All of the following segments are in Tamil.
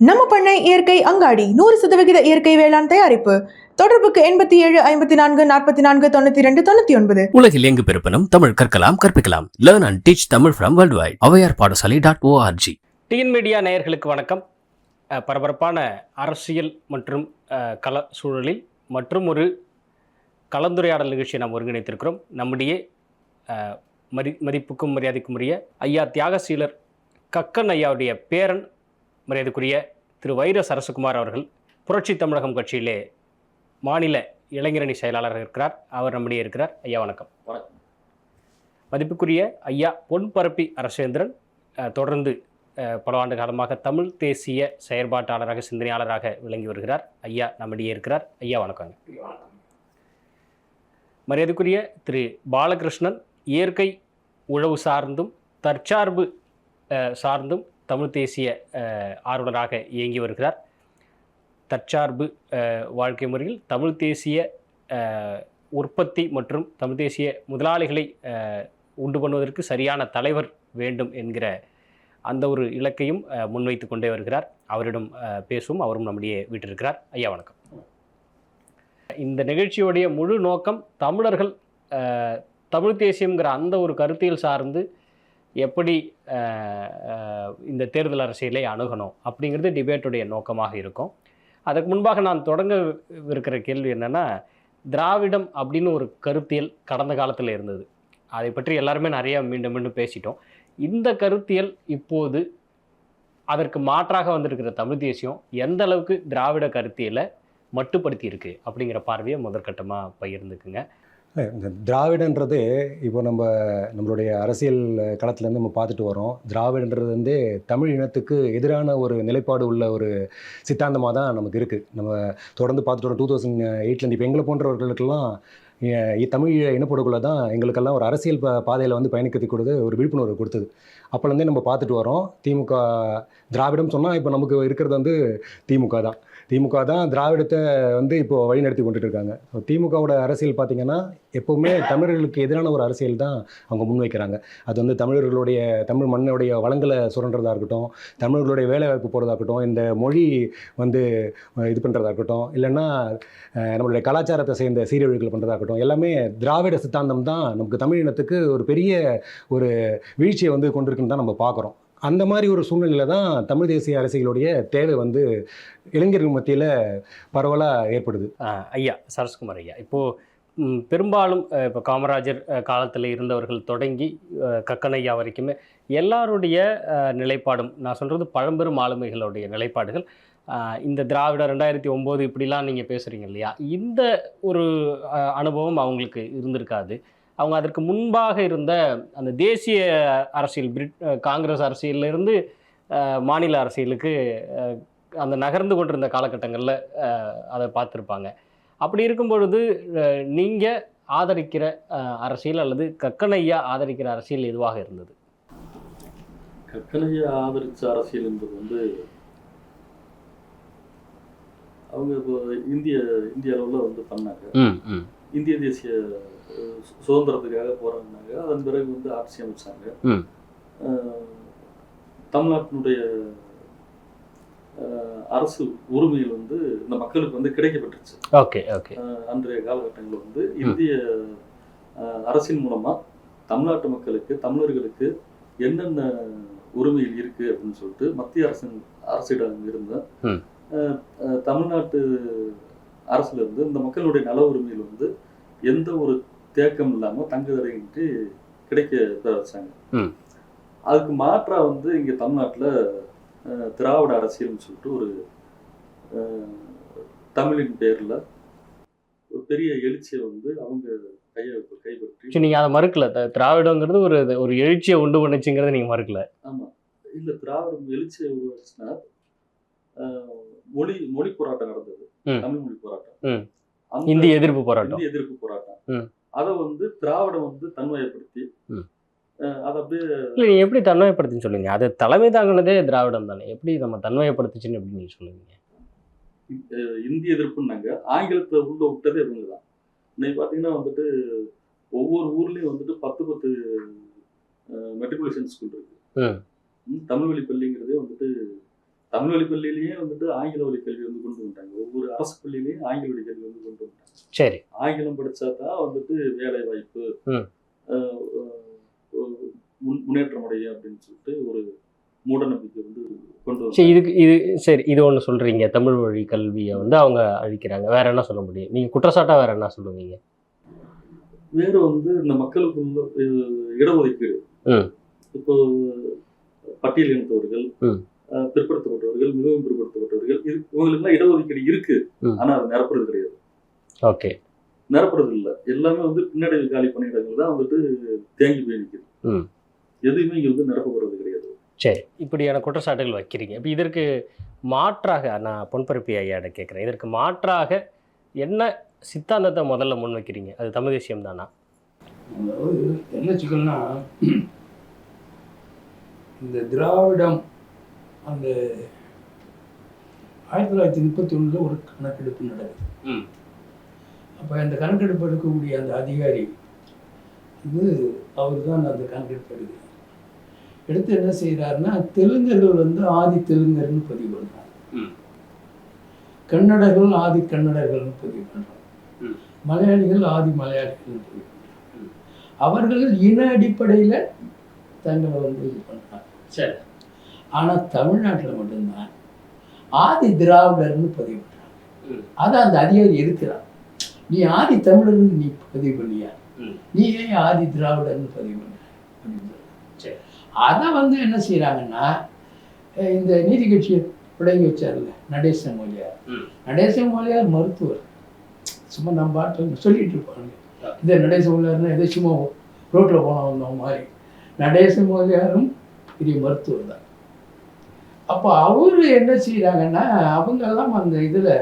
நம்ம பண்ணை இயற்கை அங்காடி 100% இயற்கை வேளாண் தயாரிப்பு. தொடர்புக்கு 87 54 44 92 99. உலகில் எங்கு பிறப்பினும் தமிழ் கற்கலாம் கற்பிக்கலாம். Learn and teach Tamil from world wide. Avvaiyar பாடசாலை.org. டிஎன் மீடியா நேயர்களுக்கு வணக்கம். பரபரப்பான அரசியல் மற்றும் கள சூழலில் மற்றும் ஒரு கலந்துரையாடல் நிகழ்ச்சியை நாம் ஒருங்கிணைத்திருக்கிறோம். நம்முடைய மதிப்புக்கும் மரியாதைக்கும் உரிய ஐயா தியாகசீலர் கக்கன் ஐயாவுடைய பேரன் மரியாதைக்குரிய திரு வைர சரசுகுமார் அவர்கள் புரட்சி தமிழகம் கட்சியிலே மாநில இளைஞரணி செயலாளராக இருக்கிறார். அவர் நம்முடைய இருக்கிறார். ஐயா வணக்கம். வணக்கம். மதிப்புக்குரிய ஐயா பொன்பரப்பி அரசேந்திரன் தொடர்ந்து பல ஆண்டு காலமாக தமிழ் தேசிய செயற்பாட்டாளராக சிந்தனையாளராக விளங்கி வருகிறார். ஐயா நம்முடைய இருக்கிறார். ஐயா வணக்கங்க. மரியாதைக்குரிய திரு பாலகிருஷ்ணன் இயற்கை உழவு சார்ந்தும் தற்சார்பு சார்ந்தும் தமிழ் தேசிய ஆர்வலராக இயங்கி வருகிறார். தற்சார்பு வாழ்க்கை முறையில் தமிழ் தேசிய உற்பத்தி மற்றும் தமிழ் தேசிய முதலாளிகளை உண்டு பண்ணுவதற்கு சரியான தலைவர் வேண்டும் என்கிற அந்த ஒரு இலக்கையும் முன்வைத்து கொண்டே வருகிறார். அவரிடம் பேசுவோம். அவரும் நம்முடைய வீட்டிருக்கிறார். ஐயா வணக்கம். இந்த நிகழ்ச்சியுடைய முழு நோக்கம் தமிழர்கள் தமிழ் தேசியங்கிற அந்த ஒரு கருத்தியல் சார்ந்து எப்படி இந்த தேர்தல் அரசியலை அணுகணும் அப்படிங்கிறது டிபேட்டுடைய நோக்கமாக இருக்கும். அதுக்கு முன்பாக நான் தொடங்க இருக்கிற கேள்வி என்னென்னா, திராவிடம் அப்படின்னு ஒரு கருத்தியல் கடந்த காலத்தில் இருந்தது. அதை பற்றி எல்லாருமே நிறைய மீண்டும் மீண்டும் பேசிட்டோம். இந்த கருத்தியல் இப்போது அதற்கு மாற்றாக வந்திருக்கிற தமிழ் தேசியம் எந்த அளவுக்கு திராவிட கருத்தியலை மட்டுப்படுத்தி இருக்கு அப்படிங்கிற பார்வையை முதற்கட்டமாக பகிர்ந்துக்குங்க. இந்த திராவிடன்றது இப்போ நம்மளுடைய அரசியல் களத்துலேருந்து நம்ம பார்த்துட்டு வரோம். திராவிடன்றது வந்து தமிழ் இனத்துக்கு எதிரான ஒரு நிலைப்பாடு உள்ள ஒரு சித்தாந்தமாக தான் நமக்கு இருக்குது. நம்ம தொடர்ந்து பார்த்துட்டு வரோம். 2008 இப்போ எங்களை போன்றவர்களுக்கெல்லாம் தமிழ் இனப்படுகொள்ள தான் எங்களுக்கெல்லாம் ஒரு அரசியல் பாதையில் வந்து பயணிக்கிறதுக்கு கொடுத்து ஒரு விழிப்புணர்வு கொடுத்தது. அப்போலேருந்தே நம்ம பார்த்துட்டு வரோம். திமுக திராவிடம் சொன்னால் இப்போ நமக்கு இருக்கிறது வந்து திமுக தான் திராவிடத்தை வந்து இப்போது வழிநடத்தி கொண்டுட்டு இருக்காங்க. திமுகவோட அரசியல் பார்த்திங்கன்னா எப்போவுமே தமிழர்களுக்கு எதிரான ஒரு அரசியல் தான் அவங்க முன்வைக்கிறாங்க. அது வந்து தமிழ் மண்ணுடைய வளங்களை சுரண்டுறதா இருக்கட்டும், தமிழர்களுடைய வேலைவாய்ப்பு போகிறதா இருக்கட்டும், இந்த மொழி வந்து இது பண்ணுறதா இருக்கட்டும், இல்லைன்னா நம்மளுடைய கலாச்சாரத்தை சேர்ந்த சீரழிவுகள் பண்ணுறதா இருக்கட்டும், எல்லாமே திராவிட சித்தாந்தம் தான் நமக்கு தமிழ் இனத்துக்கு ஒரு பெரிய ஒரு வீழ்ச்சியை வந்து கொண்டிருக்குன்னு தான் நம்ம பார்க்குறோம். அந்த மாதிரி ஒரு சூழ்நிலையில் தான் தமிழ் தேசிய அரசியலுடைய தேவை வந்து இளைஞர்கள் மத்தியில் பரவலாக ஏற்படுது. ஐயா சரஸ்குமார் ஐயா, இப்போது பெரும்பாலும் இப்போ காமராஜர் காலத்தில் இருந்தவர்கள் தொடங்கி கக்கன் ஐயா வரைக்குமே எல்லாருடைய நிலைப்பாடும், நான் சொல்கிறது பழம்பெரும் ஆளுமைகளுடைய நிலைப்பாடுகள், இந்த திராவிட 2009 இப்படிலாம் நீங்கள் பேசுகிறீங்க இல்லையா, இந்த ஒரு அனுபவம் அவங்களுக்கு இருந்திருக்காது. அவங்க அதற்கு முன்பாக இருந்த அந்த தேசிய அரசியல் காங்கிரஸ் அரசியலிருந்து மாநில அரசியலுக்கு அந்த நகர்ந்து கொண்டிருந்த காலகட்டங்களில் அதை பார்த்துருப்பாங்க. அப்படி இருக்கும் பொழுது நீங்கள் ஆதரிக்கிற அரசியல் அல்லது கக்கனையா ஆதரிக்கிற அரசியல் எதுவாக இருந்தது? கக்கனையா ஆதரித்த அரசியல் என்பது வந்து அவங்க இப்போ இந்திய அளவில் வந்து பண்ணாங்க. இந்திய தேசிய சுதந்திரத்துக்காக போராடினாங்க. அதன் பிறகு வந்து ஆட்சி அமைச்சாங்க. தமிழ்நாட்டினுடைய அரசு உரிமைகள் வந்து இந்த மக்களுக்கு வந்து கிடைக்கப்பட்டுருச்சு. அன்றைய காலகட்டங்களில் வந்து இந்திய அரசின் மூலமா தமிழ்நாட்டு மக்களுக்கு, தமிழர்களுக்கு என்னென்ன உரிமைகள் இருக்கு அப்படின்னு சொல்லிட்டு மத்திய அரசிடம் இருந்த தமிழ்நாட்டு அரசுல இருந்து இந்த மக்களுடைய நல உரிமைகள் வந்து எந்த ஒரு தேக்கம் இல்லாமல் தங்குதடையின்றி கிடைக்க வச்சாங்க. அதுக்கு மாற்றா வந்து இங்கே தமிழ்நாட்டில் திராவிட அரசியல்னு சொல்லிட்டு ஒரு தமிழின் பேரில் ஒரு பெரிய எழுச்சியை வந்து அவங்க கைப்பற்றி. நீங்கள் அதை மறுக்கல, திராவிடங்கிறது ஒரு எழுச்சியை உண்டு பண்ணுச்சுங்கிறத நீங்கள் மறுக்கல? ஆமாம், இல்லை, திராவிடம் எழுச்சியை உருவாச்சுன்னா மொழி போராட்டம் நடந்தது. தமிழ் மொழி போராட்டம், இந்திய எதிர்ப்பு போராட்டம். அதை வந்து திராவிடம் வந்து தன்மையப்படுத்தி அதை அப்படியே. இல்லை, நீங்கள் எப்படி தன்மையப்படுத்தின்னு சொல்லுங்க? அது தலைமை தாங்கினதே திராவிடம் தானே, எப்படி நம்ம தன்மையப்படுத்துச்சுன்னு எப்படி நீங்கள் சொல்லுவீங்க? இந்திய எதிர்ப்புன்னாங்க, ஆங்கிலத்தை உள்ள விட்டதே இவங்க தான். இன்னைக்கு பார்த்தீங்கன்னா வந்துட்டு ஒவ்வொரு ஊர்லேயும் வந்துட்டு 10 மெட்ரிகுலேஷன் ஸ்கூல் இருக்கு. தமிழ் வழி பள்ளிங்கிறதே வந்துட்டு தமிழ் வழி பள்ளியிலேயே வந்துட்டு ஆங்கில வழி கல்வி வந்து கொண்டு வந்துட்டாங்க. ஒவ்வொரு அரசு பள்ளியிலேயும் ஆங்கில வழி கல்வி வந்து கொண்டு வந்துட்டாங்க. சரி. ஆங்கிலம் படிச்சா தான் வந்துட்டு வேலை வாய்ப்பு ம். முன்னேற்றம் அடையும் அப்படின்னு சொல்லிட்டு ஒரு மூட நம்பிக்கை வந்து கொண்டு சரி, வந்தாங்க. இது ஒன்று சொல்றீங்க, தமிழ் வழி கல்வியை வந்து அவங்க அழிக்கிறாங்க. வேற என்ன சொல்ல முடியும்? நீங்க குற்றச்சாட்டா வேற என்ன சொல்லுவீங்க? வேற வந்து இந்த மக்களுக்குள்ள இடஒதுக்கீடு, ம். இப்போ பட்டியல் இனத்தவர்கள், ம். பிற்படுத்தப்பட்டவர்கள், மிகவும் பிற்படுத்தப்பட்டவர்கள், இவங்களுக்குலாம் இடஒதுக்கீடு இருக்கு. ம். ஆனா அது நிரப்புறது கிடையாது. ஓகே. நிரப்புறது இல்லை. எல்லாமே வந்து பின்னடைவு காலி பணியிடங்கள் தான் வந்துட்டு தேங்கி போய் நிற்குது. ம். எதுவுமே இங்க வந்து நிரப்பப்படுறது கிடையாது. சரி, இப்படியான குற்றச்சாட்டுகள் வைக்கிறீங்க. இப்போ இதற்கு மாற்றாக நான் பொன்பரப்பி ஐயாட்ட கேட்குறேன், இதற்கு மாற்றாக என்ன சித்தாந்தத்தை முதல்ல முன் வைக்கிறீங்க? அது தமிழ் தேசியம் தானா? அதாவது என்ன சிக்கல்னா, இந்த திராவிடம் அந்த 1931 ஒரு கணக்கெடுப்பு நடக்குது. அப்போ அந்த கணக்கெடுப்பு எடுக்கக்கூடிய அந்த அதிகாரி இது அவர் தான் அந்த கணக்கெடுப்பு எடுக்கிறார். எடுத்து என்ன செய்கிறாருன்னா, தெலுங்கர்கள் வந்து ஆதி தெலுங்கர்னு பதிவு பண்ணுறாங்க, கன்னடர்கள் ஆதி கன்னடர்கள்னு பதிவு பண்ணுறாங்க, மலையாளிகள் ஆதி மலையாளிகள்னு பதிவு பண்ணுறாங்க. அவர்கள் இன அடிப்படையில் தங்களை வந்து இது பண்ணுறாங்க. சரி. ஆனால் தமிழ்நாட்டில் மட்டும்தான் ஆதி திராவிடர்னு பதிவு பண்ணுறாங்க. அதை அந்த அதிகாரி எதுக்குறான், நீ ஆதி தமிழர்னு நீ பதிவு பண்ணியா, நீ ஏன் ஆதி திராவிடர்னு பதிவு பண்ண அப்படின்னு சொல்றாங்க. அதை வந்து என்ன செய்கிறாங்கன்னா, இந்த நீதி கட்சியை விளங்கி வச்சார்ல நடேசன் மொழியார். நடேசன் மொழியார் மருத்துவர், சும்மா நம்ம பாட்டு சொல்லிட்டு இருப்பாங்க. இந்த நடேசன் மொழியார்னா எதை சும்மா ரோட்டில் போனவங்க மாதிரி. நடேசன் மொழியாரும் பெரிய மருத்துவர் தான். அப்போ அவர் என்ன செய்கிறாங்கன்னா, அவங்கெல்லாம் அந்த இதில்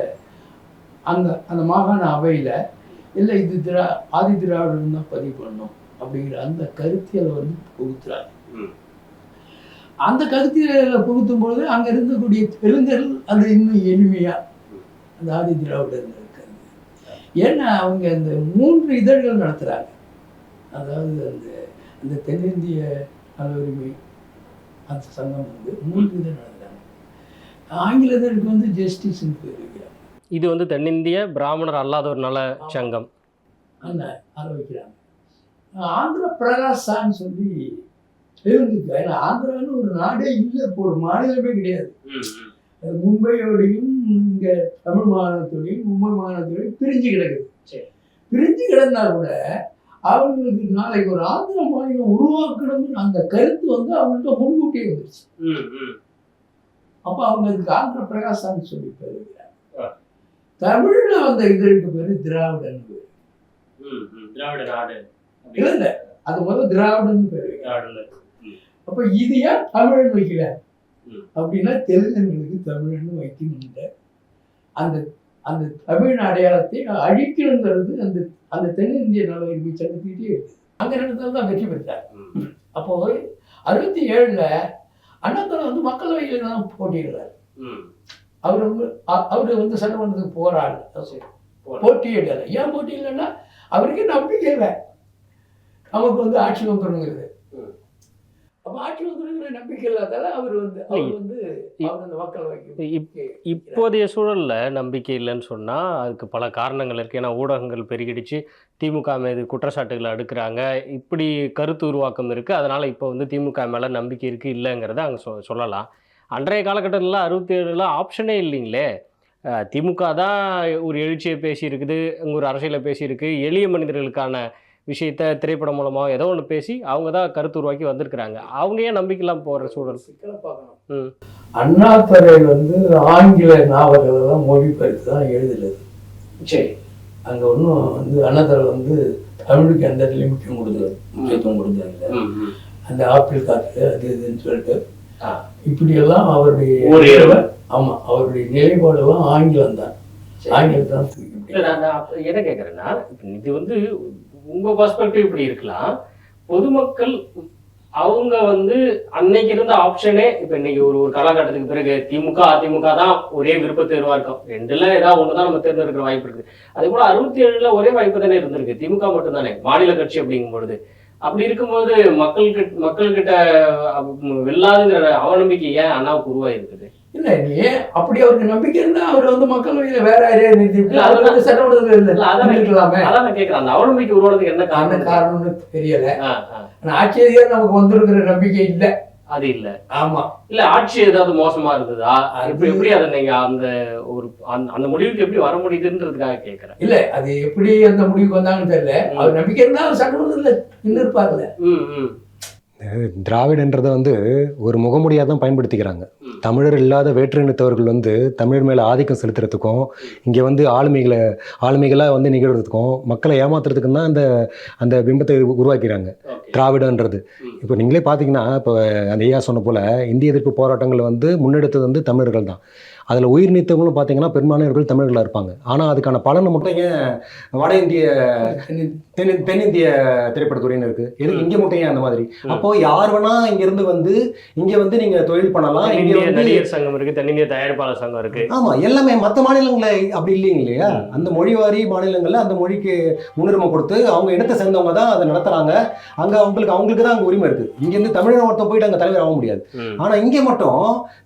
அந்த அந்த மாகாண அவையில் இல்லை இது ஆதி திராவிடம் தான் பதிவு பண்ணணும் அப்படிங்கிற அந்த கருத்தியலை வந்து புகுத்துறாங்க. அந்த கருத்தியலை புகுத்தும்போது அங்கே இருக்கக்கூடிய தெலுங்கர்கள் அது இன்னும் எளிமையாக அந்த ஆதி திராவிடர்கள் இருக்காங்க. ஏன்னா அவங்க அந்த 3 இதழ்கள் நடத்துகிறாங்க. அதாவது அந்த அந்த தென்னிந்திய நல உரிமை அந்த சங்கம் வந்து 3 இதழ் நடத்துகிறாங்க. ஆங்கிலத்திற்கு வந்து ஜஸ்டிஸ்ன்னு பேர் வைக்கிறாங்க. இது வந்து தென்னிந்திய பிராமணர் அல்லாத ஒரு நல சங்கம் அந்த அதை வைக்கிறாங்க. ஆந்திர பிரகாசான்னு சொல்லி தெலுங்குக்கு, ஏன்னா ஆந்திரான்னு ஒரு நாடே இல்லை, இப்போ ஒரு மாநிலமே கிடையாது. மும்பையோடையும் இங்கே தமிழ் மாநிலத்தோடையும் மும்பை மாநிலத்தோடையும் பிரிஞ்சு கிடக்குது. பிரிஞ்சு கிடந்தா கூட அவங்களுக்கு நாளைக்கு ஒரு ஆந்திர மாநிலம் உருவாக்கணும்னு அந்த கருத்து வந்து அவங்கள்ட்ட முன்கூட்டியே வந்துருச்சு. அப்போ அவங்க அதுக்கு ஆந்திர பிரகாசான்னு சொல்லி பேர் வைக்கிறாங்க. தமிழ்ல வந்த இதற்கு பேரு திராவிடன் பேரு. இல்ல அது முதல்ல திராவிடன் பேரு. அப்ப இது ஏன் தமிழன் வைக்கல அப்படின்னா, தெலுங்கர்களுக்கு தமிழன்னு வைக்கணும்ன்ற அந்த அந்த தமிழ் அடையாளத்தை அழிக்கணுங்கிறது அந்த அந்த தென்னிந்திய நல உரிமை சங்கத்திட்டே இருக்கு. அங்க நடந்ததான் வெற்றி பெற்றார். அப்போ 67ல் அண்ணாதுரை வந்து மக்களவையில் தான் போட்டியிடுறாரு. அவர் வந்து சட்டமன்றத்துக்கு போறாரு, போட்டியிடலை. ஏன் போட்டியிடலைன்னா அவருக்கு நம்பிக்கை இல்லை, நமக்கு வந்து ஆட்சி வந்துடுங்கிறது. அப்போ ஆட்சி வந்துடுங்கிற நம்பிக்கை இல்லாதால அவர் வந்து அந்த மக்களவைக்கு இப்போதைய சூழல்ல நம்பிக்கை இல்லைன்னு சொன்னா அதுக்கு பல காரணங்கள் இருக்கு. ஏன்னா ஊடகங்கள் பெருகிடுச்சு, திமுக மீது குற்றச்சாட்டுகளை அடுக்குறாங்க, இப்படி கருத்து உருவாக்கம் இருக்கு. அதனால இப்போ வந்து திமுக மேல நம்பிக்கை இருக்கு இல்லைங்கிறத அங்கே சொல்லலாம். அன்றைய காலகட்டத்தில் 67ல் ஆப்ஷனே இல்லைங்களே. திமுக தான் ஒரு எழுச்சியை பேசியிருக்குது, அங்கே ஒரு அரசியலை பேசியிருக்கு, எளிய மனிதர்களுக்கான விஷயத்த திரைப்படம் மூலமாக ஏதோ ஒன்று பேசி அவங்க தான் கருத்து உருவாக்கி வந்திருக்கிறாங்க. அவங்க ஏன் நம்பிக்கைலாம் போகிற சூழல்? சிக்கலை பார்க்கணும். அண்ணாதுரை வந்து ஆங்கில நாவல்களெல்லாம் மொழிபெயர்த்து தான் எழுதுறது. சரி, அங்கே ஒன்றும் வந்து அண்ணாதுரை வந்து தமிழுக்கு எந்த இடத்துலையும் முக்கியத்துவம் கொடுத்தாங்க. அந்த ஆப்பிள் காற்று அது இதுன்னு சொல்லிட்டு இப்படியெல்லாம் அவருடைய ஆமாம் அவருடைய நிலைப்பாடெல்லாம் ஆங்கிலம் தான். ஆங்கிலம் தான் என்ன கேட்குறேன்னா, இது வந்து உங்கள் பர்ஸ்பெக்டிவ் இப்படி இருக்கலாம். பொதுமக்கள் அவங்க வந்து அன்னைக்கு இருந்த ஆப்ஷனே இப்போ இன்னைக்கு ஒரு காலகட்டத்துக்கு பிறகு திமுக அதிமுக தான் ஒரே விருப்ப தேர்வாக இருக்கும். 2ல் ஏதாவது ஒன்று தான் நம்ம தேர்ந்தெடுக்கிற வாய்ப்பு இருக்குது. அதே போல் 67ல் ஒரே வாய்ப்பு தானே இருந்திருக்கு, திமுக மட்டும்தானே மாநில கட்சி அப்படிங்கும் பொழுது. அப்படி இருக்கும்போது மக்கள்கிட்ட வெல்லாதுங்கிற அவநம்பிக்கை ஏன் அண்ணாவுக்கு உருவாயிருக்குது? இல்ல நீ அப்படி அவருக்கு நம்பிக்கை இருந்தா அவர் வந்து மக்களவையில வேற யாரையா நிறுத்திட்டு அவர் வந்து சட்டமன்றத்தில் இருக்கலாமே. அதான் நான் கேட்கிறேன், அந்த அவநம்பிக்கை உருவானதுக்கு என்ன காரணம்? காரணம்னு தெரியல. ஆனா ஆட்சி அதிகாரம் நமக்கு வந்திருக்கிற நம்பிக்கை இல்லை. அது இல்ல. ஆமா. இல்ல ஆட்சி ஏதாவது மோசமா இருந்ததா? எப்படி அதை நீங்க அந்த ஒரு அந்த முடிவுக்கு எப்படி வர முடியுதுன்றதுக்காக கேட்கிறேன். இல்ல அது எப்படி அந்த முடிவுக்கு வந்தாங்கன்னு தெரியல. அவர் நம்பிக்கை இருந்தா அவர் சட்டமன்றத்துல இன்னும் இருப்பாருல்ல. திராவிடன்றதை வந்து ஒரு முகமுடியாக தான் பயன்படுத்திக்கிறாங்க. தமிழர் இல்லாத வேற்றினத்தவர்கள் வந்து தமிழர் மேலே ஆதிக்கம் செலுத்துறதுக்கும் இங்கே வந்து ஆளுமைகளாக வந்து நிகழ்கிறதுக்கும் மக்களை ஏமாத்துறதுக்கும் தான் அந்த பிம்பத்தை உருவாக்கிறாங்க திராவிடன்றது. இப்போ நீங்களே பார்த்தீங்கன்னா இப்போ அந்த ஐயா சொன்ன போல் இந்திய எதிர்ப்பு போராட்டங்கள் வந்து முன்னெடுத்தது வந்து தமிழர்கள் தான். அதில் உயிர் நீத்தவங்களும் பார்த்தீங்கன்னா பெரும்பான்மையர்கள் தமிழர்களாக இருப்பாங்க. ஆனால் அதுக்கான பலனை மட்டும் ஏன் வட இந்திய தென்னிந்திய திரைப்படத்துறைன்னு இருக்குது, எதுக்கு இங்கே மட்டும் ஏன் அந்த மாதிரி? அப்போது யார் வேணால் இங்கேருந்து வந்து இங்கே வந்து நீங்கள் தொழில் பண்ணலாம். இங்கே வந்து நடிகர் சங்கம் இருக்குது, தென்னிந்திய தயாரிப்பாளர் சங்கம் இருக்குது. ஆமாம், எல்லாமே மற்ற மாநிலங்களை அப்படி இல்லைங்க இல்லையா? அந்த மொழிவாரி மாநிலங்களில் அந்த மொழிக்கு முன்னுரிமை கொடுத்து அவங்க இடத்தை சேர்ந்தவங்க தான் அதை நடத்துகிறாங்க. அங்கே அவங்களுக்கு தான் அங்கே உரிமை இருக்குது. இங்கேருந்து தமிழர் ஒருத்தன் போயிட்டு அங்கே தலைவர் ஆக முடியாது. ஆனால் இங்கே மட்டும்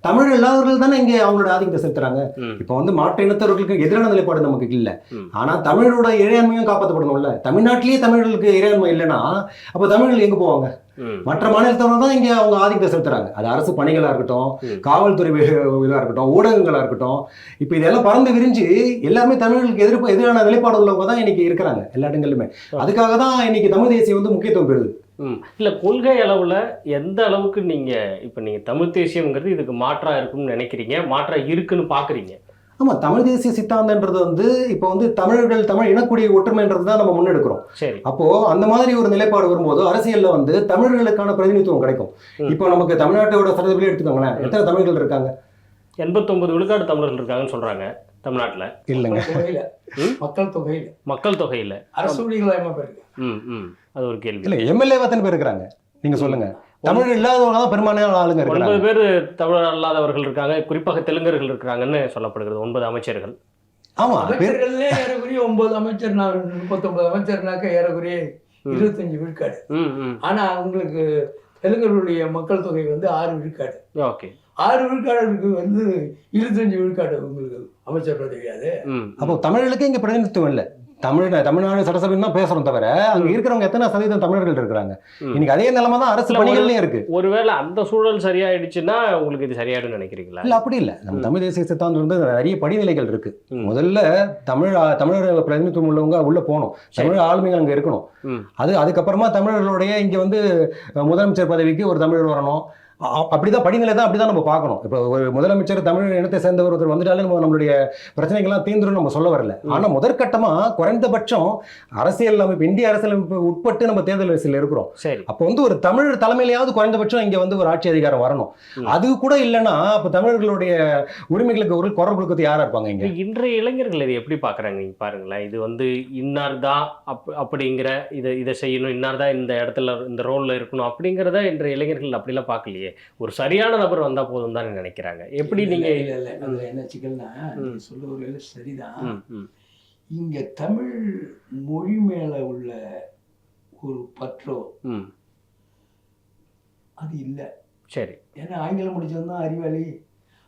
தமிழ் இல்லாதவர்கள் தானே இங்கே அவங்களோட ஆதிக்கத்தை செலுத்துறாங்க. இப்போ வந்து மாற்று இனத்தவர்களுக்கு எதிரான நிலைப்பாடு நமக்கு இல்லை. ஆனால் தமிழோட இறையாண்மையும் காப்பாற்றப்படணும்ல. தமிழ்நாட்டிலேயே தமிழர்களுக்கு இறையாண்மை இல்லைன்னா அப்போ தமிழர்கள் எங்கே போவாங்க? மற்ற மாநிலத்தவர்கள் தான் இங்கே அவங்க ஆதிக்கத்தை செலுத்துறாங்க. அது அரசு பணிகளாக இருக்கட்டும், காவல்துறை இதாக இருக்கட்டும், ஊடகங்களாக இருக்கட்டும். இப்போ இதெல்லாம் பறந்து விரிஞ்சு எல்லாமே தமிழர்களுக்கு எதிரான நிலைப்பாடு உள்ளவங்க தான் இன்னைக்கு இருக்கிறாங்க எல்லா இடங்களிலுமே. அதுக்காக தான் இன்னைக்கு தமிழ் தேசியம் வந்து முக்கியத்துவம் பெறுது. இல்லை, கொள்கை அளவில் எந்த அளவுக்கு நீங்கள் தமிழ் தேசியம்ங்கிறது இதுக்கு மாற்றாக இருக்குன்னு நினைக்கிறீங்க, மாற்றாக இருக்குன்னு பார்க்குறீங்க? ஆமாம், தமிழ் தேசிய சித்தாந்தன்றது வந்து இப்போ வந்து தமிழ் இனக்குடி ஒற்றுமைன்றது தான் நம்ம முன்னெடுக்கிறோம். சரி. அப்போது அந்த மாதிரி ஒரு நிலைப்பாடு வரும்போது அரசியலில் வந்து தமிழர்களுக்கான பிரதிநிதித்துவம் கிடைக்கும். இப்போ நமக்கு தமிழ்நாட்டோட சட்டசபையிலே எடுத்துக்கோங்களேன், எத்தனை தமிழர்கள் இருக்காங்க? 89 விழுக்காடு தமிழர்கள் இருக்காங்கன்னு சொல்கிறாங்க தமிழ்நாட்டில். இல்லைங்க, மக்கள் தொகையில் அரசு அது ஒரு கேள்வி. இல்லை, எம்எல்ஏ எத்தனை பேர் இருக்கிறாங்க நீங்கள் சொல்லுங்க? தமிழ் இல்லாதவங்க தான் பெரும்பாலான ஆளுங்க இருக்காங்க. 9 பேர் தமிழர் அல்லாதவர்கள் இருக்காங்க, குறிப்பாக தெலுங்கர்கள் இருக்காங்கன்னு சொல்லப்படுகிறது. 9 அமைச்சர்கள். ஆமா, அமைச்சர்கள்லே ஏறக்குறைய 9 அமைச்சர், 39 அமைச்சர்னாக்க ஏறக்குறைய 25 விழுக்காடு. ஆனா உங்களுக்கு தெலுங்கர்களுடைய மக்கள் தொகை வந்து 6 விழுக்காடு. ஓகே, 6 விழுக்காடுக்கு வந்து 25 விழுக்காடு உங்களுக்கு அமைச்சர் பதவியாது. அப்போ தமிழர்களுக்கு இங்க பிரதிநிதித்துவம் இல்லை. தமிழ்நாடு சட்டசபைன்னு தான் பேசுறோம் தவிர அங்க இருக்கிறவங்க எத்தனை சதவீதம் தமிழர்கள் இருக்கிறாங்க? இன்னைக்கு அதே நிலைமை தான் அரசு பணிகள்லயும் இருக்கு. ஒருவேளை அந்த சூழல் சரியாயிடுச்சுன்னா உங்களுக்கு இது சரியாயிடும் நினைக்கிறீங்களா? இல்ல, அப்படி இல்லை. நம்ம தமிழ் தேசிய சித்தாந்தம் வந்து நிறைய படிநிலைகள் இருக்கு. முதல்ல தமிழர் பிரதிநிதித்துவம் உள்ளவங்க உள்ள போகணும், தமிழ் ஆளுமைகள் அங்க இருக்கணும். அதுக்கப்புறமா தமிழர்களுடைய இங்க வந்து முதலமைச்சர் பதவிக்கு ஒரு தமிழர் வரணும். அப்படிதான் படிநிலை தான், அப்படிதான் நம்ம பார்க்கணும். இப்போ ஒரு முதலமைச்சர் தமிழ் இனத்தை சேர்ந்தவர் ஒருத்தர் வந்துட்டாலே நம்மளுடைய பிரச்சனைகள்லாம் தீர்ந்துடும் நம்ம சொல்ல வரல. ஆனால் முதற்கட்டமா குறைந்தபட்சம் அரசியல் அமைப்பு, இந்திய அரசியலமைப்பு உட்பட்டு நம்ம தேர்தல் வரிசையில் இருக்கிறோம். அப்போ வந்து ஒரு தமிழ் தலைமையிலாவது குறைந்தபட்சம் இங்க வந்து ஒரு ஆட்சி அதிகாரம் வரணும். அது கூட இல்லைன்னா அப்போ தமிழர்களுடைய உரிமைகளுக்கு ஒரு குரல் கொடுக்கறது யாரா இருப்பாங்க? இங்க இன்றைய இளைஞர்கள் இதை எப்படி பார்க்குறாங்க? நீங்க பாருங்களேன், இது வந்து இன்னார் தான் அப்படிங்கிற இதை செய்யணும், இன்னார் தான் இந்த இடத்துல இந்த ரோல்ல இருக்கணும் அப்படிங்கிறத இன்றைய இளைஞர்கள் அப்படிலாம் பார்க்கலையே. ஒரு சரியான நபர் வந்தா போதும் தான் நினைக்கிறாங்க. எப்படி நீங்க அதுல என்ன சிக்கல்னா, சொல்ல ஒரு சரிதான், இங்க தமிழ் மொழி மேல உள்ள ஒரு பற்றோ அது இல்லை. சரி, ஏன்னா ஆங்கிலம் முடிச்சவன் தான் அறிவாளி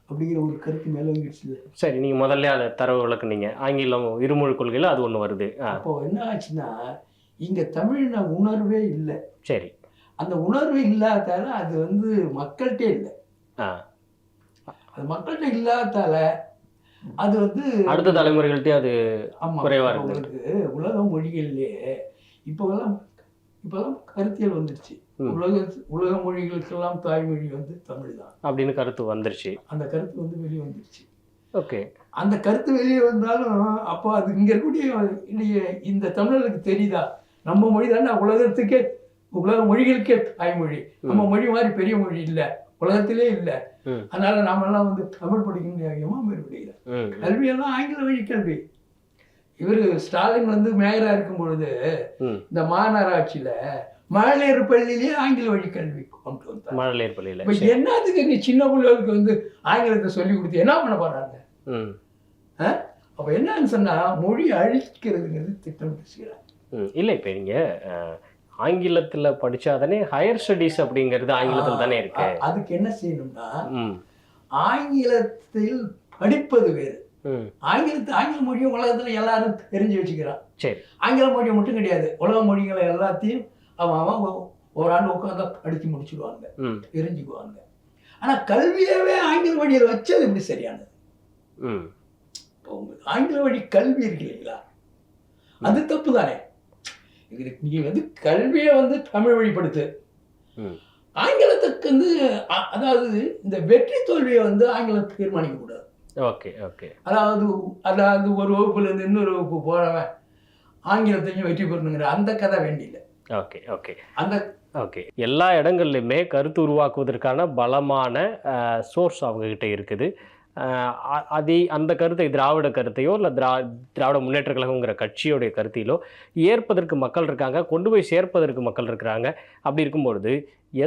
அப்படிங்கிற ஒரு கருத்து மேல வந்துடுச்சு. சரி, நீங்க முதல்ல அதை தரவு விளக்குனீங்க. ஆங்கிலம் இருமொழி கொள்கையில அது ஒண்ணு வருது. அப்போ என்ன ஆச்சுன்னா, இங்க தமிழ் உணர்வே இல்லை. சரி, அந்த உணர்வு இல்லாதால அது வந்து மக்கள்கிட்டே இல்லை. அது மக்கள்கிட்ட இல்லாதால அது வந்து அடுத்த தலைமுறைகள்கிட்டே அது குறைவா இருக்கு. உங்களுக்கு உலக மொழிகள்லேயே இப்போலாம் கருத்தியல் வந்துருச்சு. உலக மொழிகளுக்கெல்லாம் தாய்மொழி வந்து தமிழ் தான் அப்படின்னு கருத்து வந்துருச்சு. அந்த கருத்து வந்து வெளியே வந்துருச்சு. ஓகே, அந்த கருத்து வெளியே வந்தாலும் அப்போ அது இங்க இருக்கக்கூடிய இந்த தமிழர்களுக்கு தெரியுதா, நம்ம மொழி தானே உலகத்துக்கே, உலக மொழிகளுக்கே தாய்மொழி, நம்ம மொழி மாதிரி பெரிய மொழி இல்லை, உலகத்திலே இல்லை. அதனால நாம எல்லாம் வந்து தமிழ் படிக்கணும் படிக்கல. கல்வியெல்லாம் ஆங்கில வழி கல்வி. இவரு ஸ்டாலின் வந்து மேயரா இருக்கும் பொழுது இந்த மாநகராட்சியில மழலையர் பள்ளியிலேயே ஆங்கில வழி கல்வி கொண்டு வந்தாங்க. மழலையர் பள்ளியில இப்ப என்னத்துக்கு நீ சின்ன பிள்ளைகளுக்கு வந்து ஆங்கிலத்தை சொல்லி கொடுத்து என்ன பண்ண போறாங்க? அப்ப என்னன்னு சொன்னா மொழி அழிக்கிறதுங்கிறது திட்டம் பேசுகிறாங்க. இல்லை, இப்ப நீங்க ஆங்கிலத்துல படிச்சாதானே ஹையர் ஸ்டடீஸ் அப்படிங்கிறது ஆங்கிலத்துல தானே இருக்கு. அதுக்கு என்ன செய்யணும்னா ஆங்கிலத்தில் படிப்பது வேறு. ம். ஆங்கில மொழியும் உலகத்தில் எல்லாரும் தெரிஞ்சு வச்சுக்கிறான். சரி. ஆங்கில மொழி மட்டும் கிடையாது, உலக மொழிகளை எல்லாத்தையும் அவன் ஒரு ஆண்டு உட்காந்து படித்து முடிச்சுடுவாங்க, ம். தெரிஞ்சுக்குவாங்க. ஆனால் கல்வியவே ஆங்கில வழியில் வச்சது எப்படி சரியானது? ம். இப்போ உங்களுக்கு ஆங்கில வழி கல்வி இருக்கு இல்லைங்களா, அது தப்பு தானே. நீ வந்து கல்வியை வந்து தமிழ் வழிப்படுத்து, ம். ஆங்கிலத்துக்கு வந்து அதாவது இந்த வெற்றி தோல்வியை வந்து ஆங்கிலத்தை தீர்மானிக்க கூடாது. Okay okay. அதாவது ஒரு வகுப்புல இருந்து இன்னொரு வகுப்பு போறவன் ஆங்கிலத்தையும் வெற்றி பெறணுங்கிற அந்த கதை வேண்டியில்லை. ஓகே ஓகே அந்த ஓகே. எல்லா இடங்கள்லையுமே கருத்து உருவாக்குவதற்கான பலமான சோர்ஸ் அவங்கக்கிட்ட இருக்குது. அந்த கருத்தை திராவிட கருத்தையோ இல்லை திராவிட முன்னேற்ற கழகங்கிற கட்சியோடைய கருத்திலோ ஏற்பதற்கு மக்கள் இருக்காங்க, கொண்டு போய் சேர்ப்பதற்கு மக்கள் இருக்கிறாங்க. அப்படி இருக்கும்பொழுது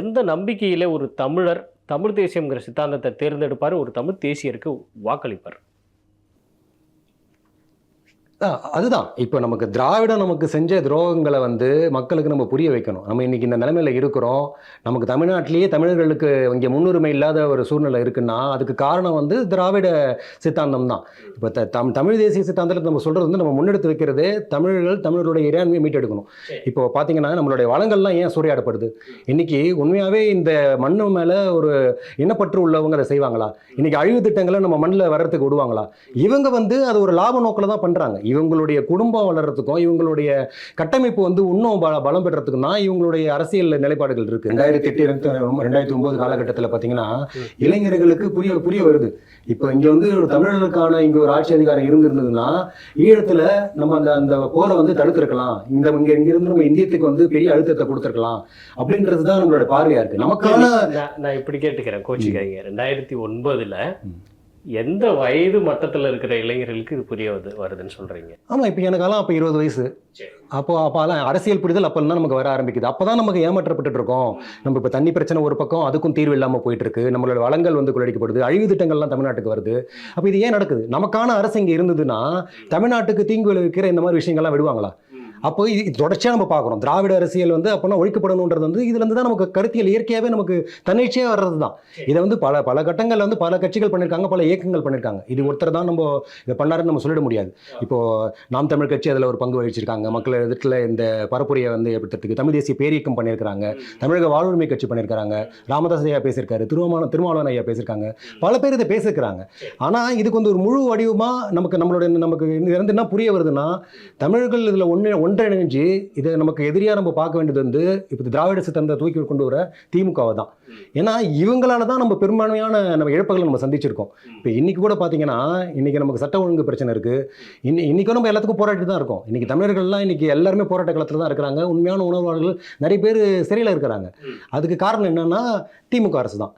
எந்த நம்பிக்கையில் ஒரு தமிழர் தமிழ் தேசியங்கிற சித்தாந்தத்தை தேர்ந்தெடுப்பார், ஒரு தமிழ் தேசியருக்கு வாக்களிப்பார்? அதுதான் இப்போ நமக்கு திராவிடம் நமக்கு செஞ்ச துரோகங்களை வந்து மக்களுக்கு நம்ம புரிய வைக்கணும். நம்ம இன்னைக்கு இந்த நிலைமையில இருக்கிறோம், நமக்கு தமிழ்நாட்டிலேயே தமிழர்களுக்கு இங்கே முன்னுரிமை இல்லாத ஒரு சூழ்நிலை இருக்குன்னா அதுக்கு காரணம் வந்து திராவிட சித்தாந்தம் தான். இப்போ தமிழ் தேசிய சித்தாந்தத்தில் நம்ம சொல்றது வந்து நம்ம முன்னெடுத்து வைக்கிறதே தமிழர்களுடைய இறையாண்மையை மீட்டெடுக்கணும். இப்போ பார்த்தீங்கன்னா நம்மளுடைய வளங்கள்லாம் ஏன் சூறையாடப்படுது? இன்னைக்கு உண்மையாகவே இந்த மண்ணு மேலே ஒரு இனப்பற்று உள்ளவங்க அதை செய்வாங்களா? இன்னைக்கு அழிவு திட்டங்களை நம்ம மண்ணில் வர்றதுக்கு விடுவாங்களா? இவங்க வந்து அது ஒரு லாப நோக்கில் தான் பண்ணுறாங்க. இவங்களுடைய குடும்பம் வளர்றதுக்கும் இவங்களுடைய கட்டமைப்பு வந்து இன்னும் பலம் பெறத்துக்கும் தான் இவங்களுடைய அரசியல் நிலைப்பாடுகள் இருக்கு. 2008 2009 காலகட்டத்தில் பார்த்தீங்கன்னா இளைஞர்களுக்கு புரிய வருது. இப்போ இங்க வந்து ஒரு தமிழர்களுக்கான இங்க ஒரு ஆட்சி அதிகாரம் இருந்திருந்ததுன்னா ஈழத்துல நம்ம அந்த போரை வந்து தடுத்திருக்கலாம், இங்க இருந்து நம்ம இந்தியத்துக்கு வந்து பெரிய அழுத்தத்தை கொடுத்துருக்கலாம் அப்படின்றதுதான் நம்மளோட பார்வையா இருக்கு. நமக்கான நான் இப்படி கேட்டுக்கிறேன், கோச்சிக்காதீங்க. 2009 எந்த வயது மட்டத்தில் இருக்கிற இளைஞர்களுக்கு இது புரிய வருதுன்னு சொல்றீங்க? ஆமா, இப்போ எனக்கெல்லாம் அப்போ 20 வயசு. அப்போலாம் அரசியல் புரிதல் அப்போல்லாம் நமக்கு வர ஆரம்பிக்குது. அப்போதான் நமக்கு ஏமாற்றப்பட்டு இருக்கோம். நம்ம இப்போ தண்ணி பிரச்சனை ஒரு பக்கம், அதுக்கும் தீர்வு இல்லாமல் போயிட்டு இருக்கு. நம்மளோட வளங்கள் வந்து குறைக்கப்படுது, அழிவு திட்டங்கள்லாம் தமிழ்நாட்டுக்கு வருது. அப்போ இது ஏன் நடக்குது? நமக்கான அரசு இங்கே இருந்ததுன்னா தமிழ்நாட்டுக்கு தீங்கு விளைவிக்கிற இந்த மாதிரி விஷயங்கள்லாம் விடுவாங்களா? அப்போ இது தொடர்ச்சியாக நம்ம பார்க்குறோம். திராவிட அரசியல் வந்து அப்போனா ஒழிக்கப்படணுன்றது வந்து இதுலேருந்து தான் நமக்கு கருத்தியல் இயற்கையாகவே நமக்கு தன்னிச்சையாக வர்றது தான். இதை வந்து பல கட்டங்களில் வந்து பல கட்சிகள் பண்ணியிருக்காங்க, பல இயக்கங்கள் பண்ணியிருக்காங்க. இது ஒருத்தர் தான் நம்ம இதை பண்ணாருன்னு நம்ம சொல்லிட முடியாது. இப்போது நாம் தமிழ் கட்சி அதில் ஒரு பங்கு வகிச்சிருக்காங்க. மக்கள் எதிர்த்துல இந்த பரப்புரையை வந்து ஏற்படுத்துறதுக்கு தமிழ் தேசிய பேரியக்கம் பண்ணியிருக்கிறாங்க, தமிழக வாழ்வுரிமை கட்சி பண்ணியிருக்காங்க, ராமதாஸ் ஐயா பேசியிருக்காரு, திருமாவளவன் ஐயா பேசியிருக்காங்க, பல பேர் இதை பேசியிருக்கிறாங்க. ஆனால் இதுக்கு வந்து ஒரு முழு வடிவமாக நமக்கு இருந்து என்ன புரிய வருதுன்னா, தமிழர்கள் இதில் ஒன்றிணைஞ்சு இதை நமக்கு எதிரியாக நம்ம பார்க்க வேண்டியது வந்து இப்போ திராவிட சித்தாந்தத்தை தூக்கி கொண்டு வர திமுகவை தான். ஏன்னா இவங்களால தான் நம்ம பெரும்பான்மையான நம்ம இழப்புகளை நம்ம சந்திச்சிருக்கோம். இப்போ இன்னைக்கு கூட பார்த்தீங்கன்னா இன்னைக்கு நமக்கு சட்ட ஒழுங்கு பிரச்சனை இருக்கு. இன்னைக்கும் நம்ம எல்லாத்துக்கும் போராட்டி தான் இருக்கோம். இன்னைக்கு தமிழர்கள்லாம் இன்னைக்கு எல்லாருமே போராட்ட களத்தில் தான் இருக்கிறாங்க. உண்மையான உணர்வாளர்கள் நிறைய பேர் சிறையில் இருக்கிறாங்க. அதுக்கு காரணம் என்னன்னா திமுக அரசு தான்.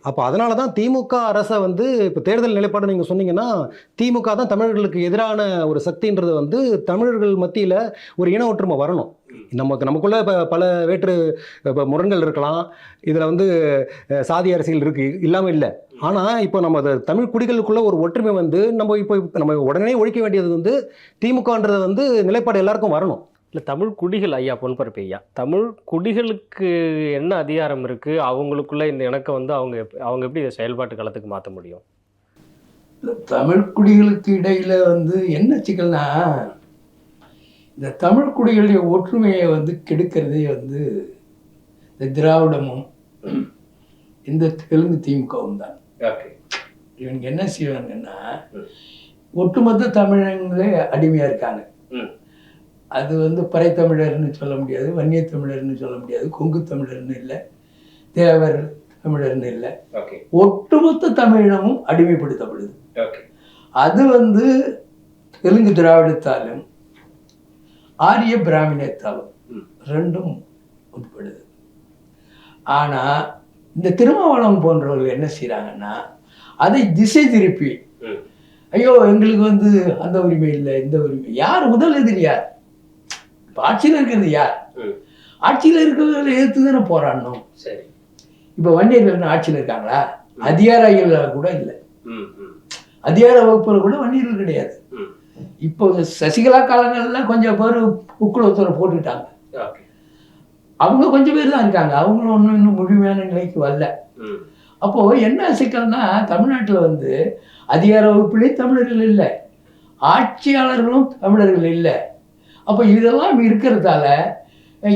அப்போ அதனால தான் திமுக அரசை வந்து இப்போ தேர்தல் நிலைப்பாடு நீங்கள் சொன்னீங்கன்னா திமுக தான் தமிழர்களுக்கு எதிரான ஒரு சக்தின்றது வந்து தமிழர்கள் மத்தியில் ஒரு இன ஒற்றுமை வரணும். நமக்குள்ள பல வேற்று முரண்கள் இருக்கலாம், இதில் வந்து சாதி அரசியல் இருக்கு, இல்லாமல் இல்லை. ஆனால் இப்போ நம்ம தமிழ் குடிகளுக்குள்ள ஒரு ஒற்றுமை வந்து நம்ம உடனே ஒழிக்க வேண்டியது வந்து திமுகன்றது வந்து நிலைப்பாடு எல்லாருக்கும் வரணும். இல்லை, தமிழ் குடிகள் ஐயா பொன்பரப்பு ஐயா, தமிழ் குடிகளுக்கு என்ன அதிகாரம் இருக்குது? அவங்களுக்குள்ள இந்த இணக்கம் வந்து அவங்க எப்படி இதை செயல்பாட்டு களத்துக்கு மாற்ற முடியும்? தமிழ் குடிகளுக்கு இடையில வந்து என்ன சிக்கல்னா, இந்த தமிழ் குடிகளுடைய ஒற்றுமையை வந்து கெடுக்கிறதே வந்து இந்த திராவிடமும் இந்த தெலுங்கு திமுகவும் தான். இவங்க என்ன செய்வாங்கன்னா, ஒட்டுமொத்த தமிழங்களே அடிமையாக இருக்காங்க. அது வந்து பறைத்தமிழர்னு சொல்ல முடியாது, வன்னிய தமிழர்னு சொல்ல முடியாது, கொங்கு தமிழர்னு இல்லை, தேவர் தமிழர்னு இல்லை, ஒட்டுமொத்த தமிழமும் அடிமைப்படுத்தப்படுது. அது வந்து தெலுங்கு திராவிடத்தாலும் ஆரிய பிராமணியத்தாலும் ரெண்டும் உட்படுது. ஆனால் இந்த திருமாவளவன் போன்றவர்கள் என்ன செய்கிறாங்கன்னா, அதை திசை திருப்பி, ஐயோ எங்களுக்கு வந்து அந்த உரிமை இல்லை, இந்த உரிமை. யார் முதல் எதிரி? யார் இப்போ ஆட்சியில் இருக்கிறது? யார் ஆட்சியில் இருக்கிறவர்களை எதிர்த்து தானே போராடணும். சரி, இப்போ வன்னியர்கள் ஆட்சியில் இருக்காங்களா? அதிகாரிகள் கூட இல்லை, அதிகார வகுப்புல கூட வன்னியர்கள் கிடையாது. இப்போ சசிகலா காலங்கள்ல கொஞ்சம் பேர் உக்குளத்தோரை போட்டுக்கிட்டாங்க, அவங்க கொஞ்சம் பேர் தான் இருக்காங்க. அவங்களும் இன்னும் முழுமையான நிலைக்கு வரல. அப்போது என்ன சிக்கல்னா தமிழ்நாட்டில் வந்து அதிகார வகுப்புலேயும் தமிழர்கள் இல்லை, ஆட்சியாளர்களும் தமிழர்கள் இல்லை. அப்போ இதெல்லாம் இருக்கிறதால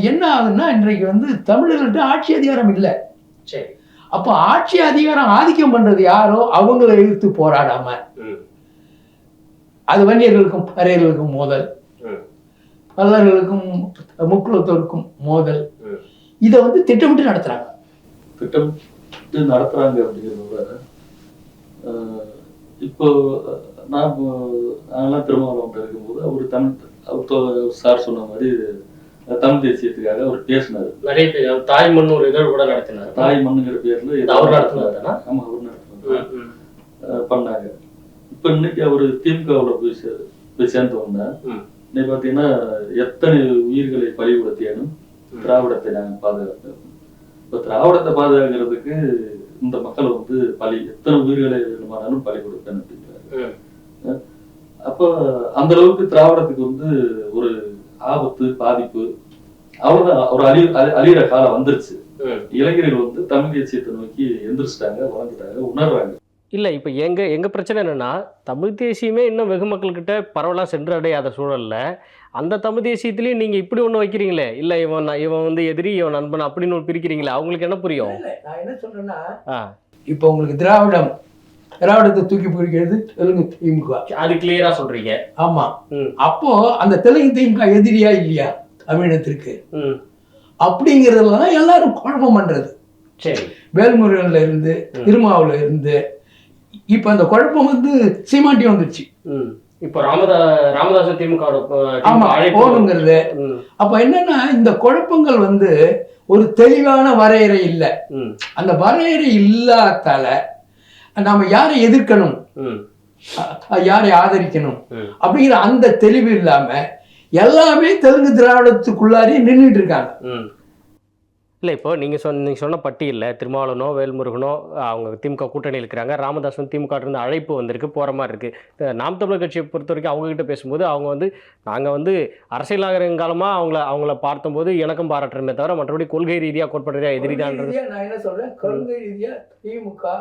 என்ன ஆகுதுன்னா இன்றைக்கு வந்து தமிழர்கள்ட்ட ஆட்சி அதிகாரம் இல்லை. சரி, அப்போ ஆட்சி அதிகாரம் ஆதிக்கம் பண்றது யாரோ அவங்கள எதிர்த்து போராடாம, அது வன்னியர்களுக்கும் பறையர்களுக்கும் மோதல், பல்லர்களுக்கும் முக்குளத்தோருக்கும் மோதல், இதை வந்து திட்டமிட்டு நடத்துறாங்க. திட்டமிட்டு நடத்துறாங்க அப்படிங்கிறத இப்போ நாங்கெல்லாம் திருமாவளவன் இருக்கும்போது அவர் சார் சொன்ன மாதிரி தமிழ் தேசியத்துக்காக அவர் பேசினாரு. நிறைய பேர் தாய் மண் ஒரு இதழ் கூட நடத்தினார். தாய் மண்ணுங்கிற பேர்ல அவர் நடத்தினார். ஆமா, அவர் நடத்தினார் பண்ணாங்க. இப்ப இன்னைக்கு அவரு திமுகவுல போய் சேர்ந்த உடனே இன்னைக்கு பாத்தீங்கன்னா எத்தனை உயிர்களை பலி கொடுத்தியாலும் திராவிடத்தை நாங்கள் பாதுகாப்போம். இப்ப திராவிடத்தை பாதுகாக்கிறதுக்கு இந்த மக்கள் வந்து எத்தனை உயிர்களை வேணுமானாலும் பலி கொடுப்பேன் அப்படிங்கிறாரு. அப்போ அந்த அளவுக்கு திராவிடத்துக்கு வந்து ஒரு ஆபத்து பாதிப்பு அவ்வளவுதான், ஒரு அழியிற காலம் வந்துருச்சு. இளைஞர்கள் வந்து தமிழ் தேசியத்தை நோக்கி எந்திரிச்சிட்டாங்க, வளர்ந்துட்டாங்க, உணர்றாங்க. இல்லை, இப்போ எங்கள் பிரச்சனை என்னென்னா தமிழ் தேசியமே இன்னும் வெகு மக்கள்கிட்ட பரவலாக சென்று அடையாத சூழலில் அந்த தமிழ் தேசியத்துலேயும் நீங்கள் இப்படி ஒன்று வைக்கிறீங்களே, இல்லை இவன் வந்து எதிரி, இவன் நண்பன் அப்படின்னு ஒன்று பிரிக்கிறீங்களே, அவங்களுக்கு என்ன புரியும்? நான் என்ன சொல்றேன்னா, இப்போ உங்களுக்கு திராவிடத்தை தூக்கி பிடிக்கிறது தெலுங்கு திமுக, அது கிளியரா சொல்றீங்க. ஆமா, அப்போ அந்த தெலுங்கு திமுக எதிரியா இல்லையா தமிழினத்திற்கு அப்படிங்கிறதெல்லாம் எல்லாரும் குழப்பம் பண்றது. சரி, வேல்முருகன்ல இருந்து திருமாவுல இருந்து இப்ப அந்த குழப்பம் வந்து சீமாட்டி வந்துருச்சு. இப்போ ராமதாஸ் திமுக போகணுங்கிறது. அப்ப என்னன்னா இந்த குழப்பங்கள் வந்து ஒரு தெளிவான வரையறை இல்லை. அந்த வரையறை இல்லாதால நாம யாரை எதிர்க்கணும், யாரை ஆதரிக்கணும் அப்படிங்கிற அந்த தெளிவு இல்லாம எல்லாமே தெலுங்கு திராவிடத்துக்குள்ளாரே நின்றுட்டு இருக்காங்க. இல்லை, இப்போ நீங்கள் சொன்ன பட்டியலில் திருமாவளவனோ வேல்முருகனோ அவங்க திமுக கூட்டணியில் இருக்கிறாங்க, ராமதாசன் திமுக இருந்து அழைப்பு வந்திருக்கு, போகிற மாதிரி இருக்குது. நாம் தமிழர் கட்சியை பொறுத்த வரைக்கும் அவங்ககிட்ட பேசும்போது அவங்க வந்து நாங்கள் வந்து அரசியலாகிறங்காலமாக அவங்கள பார்த்தபோது எனக்கும் பாராட்டுறமே தவிர மற்றபடி கொள்கை ரீதியாக கோட்பாடு ரீதியாக எதிரி தான்றது. நான் என்ன சொல்கிறேன், கொள்கை ரீதியாக திமுக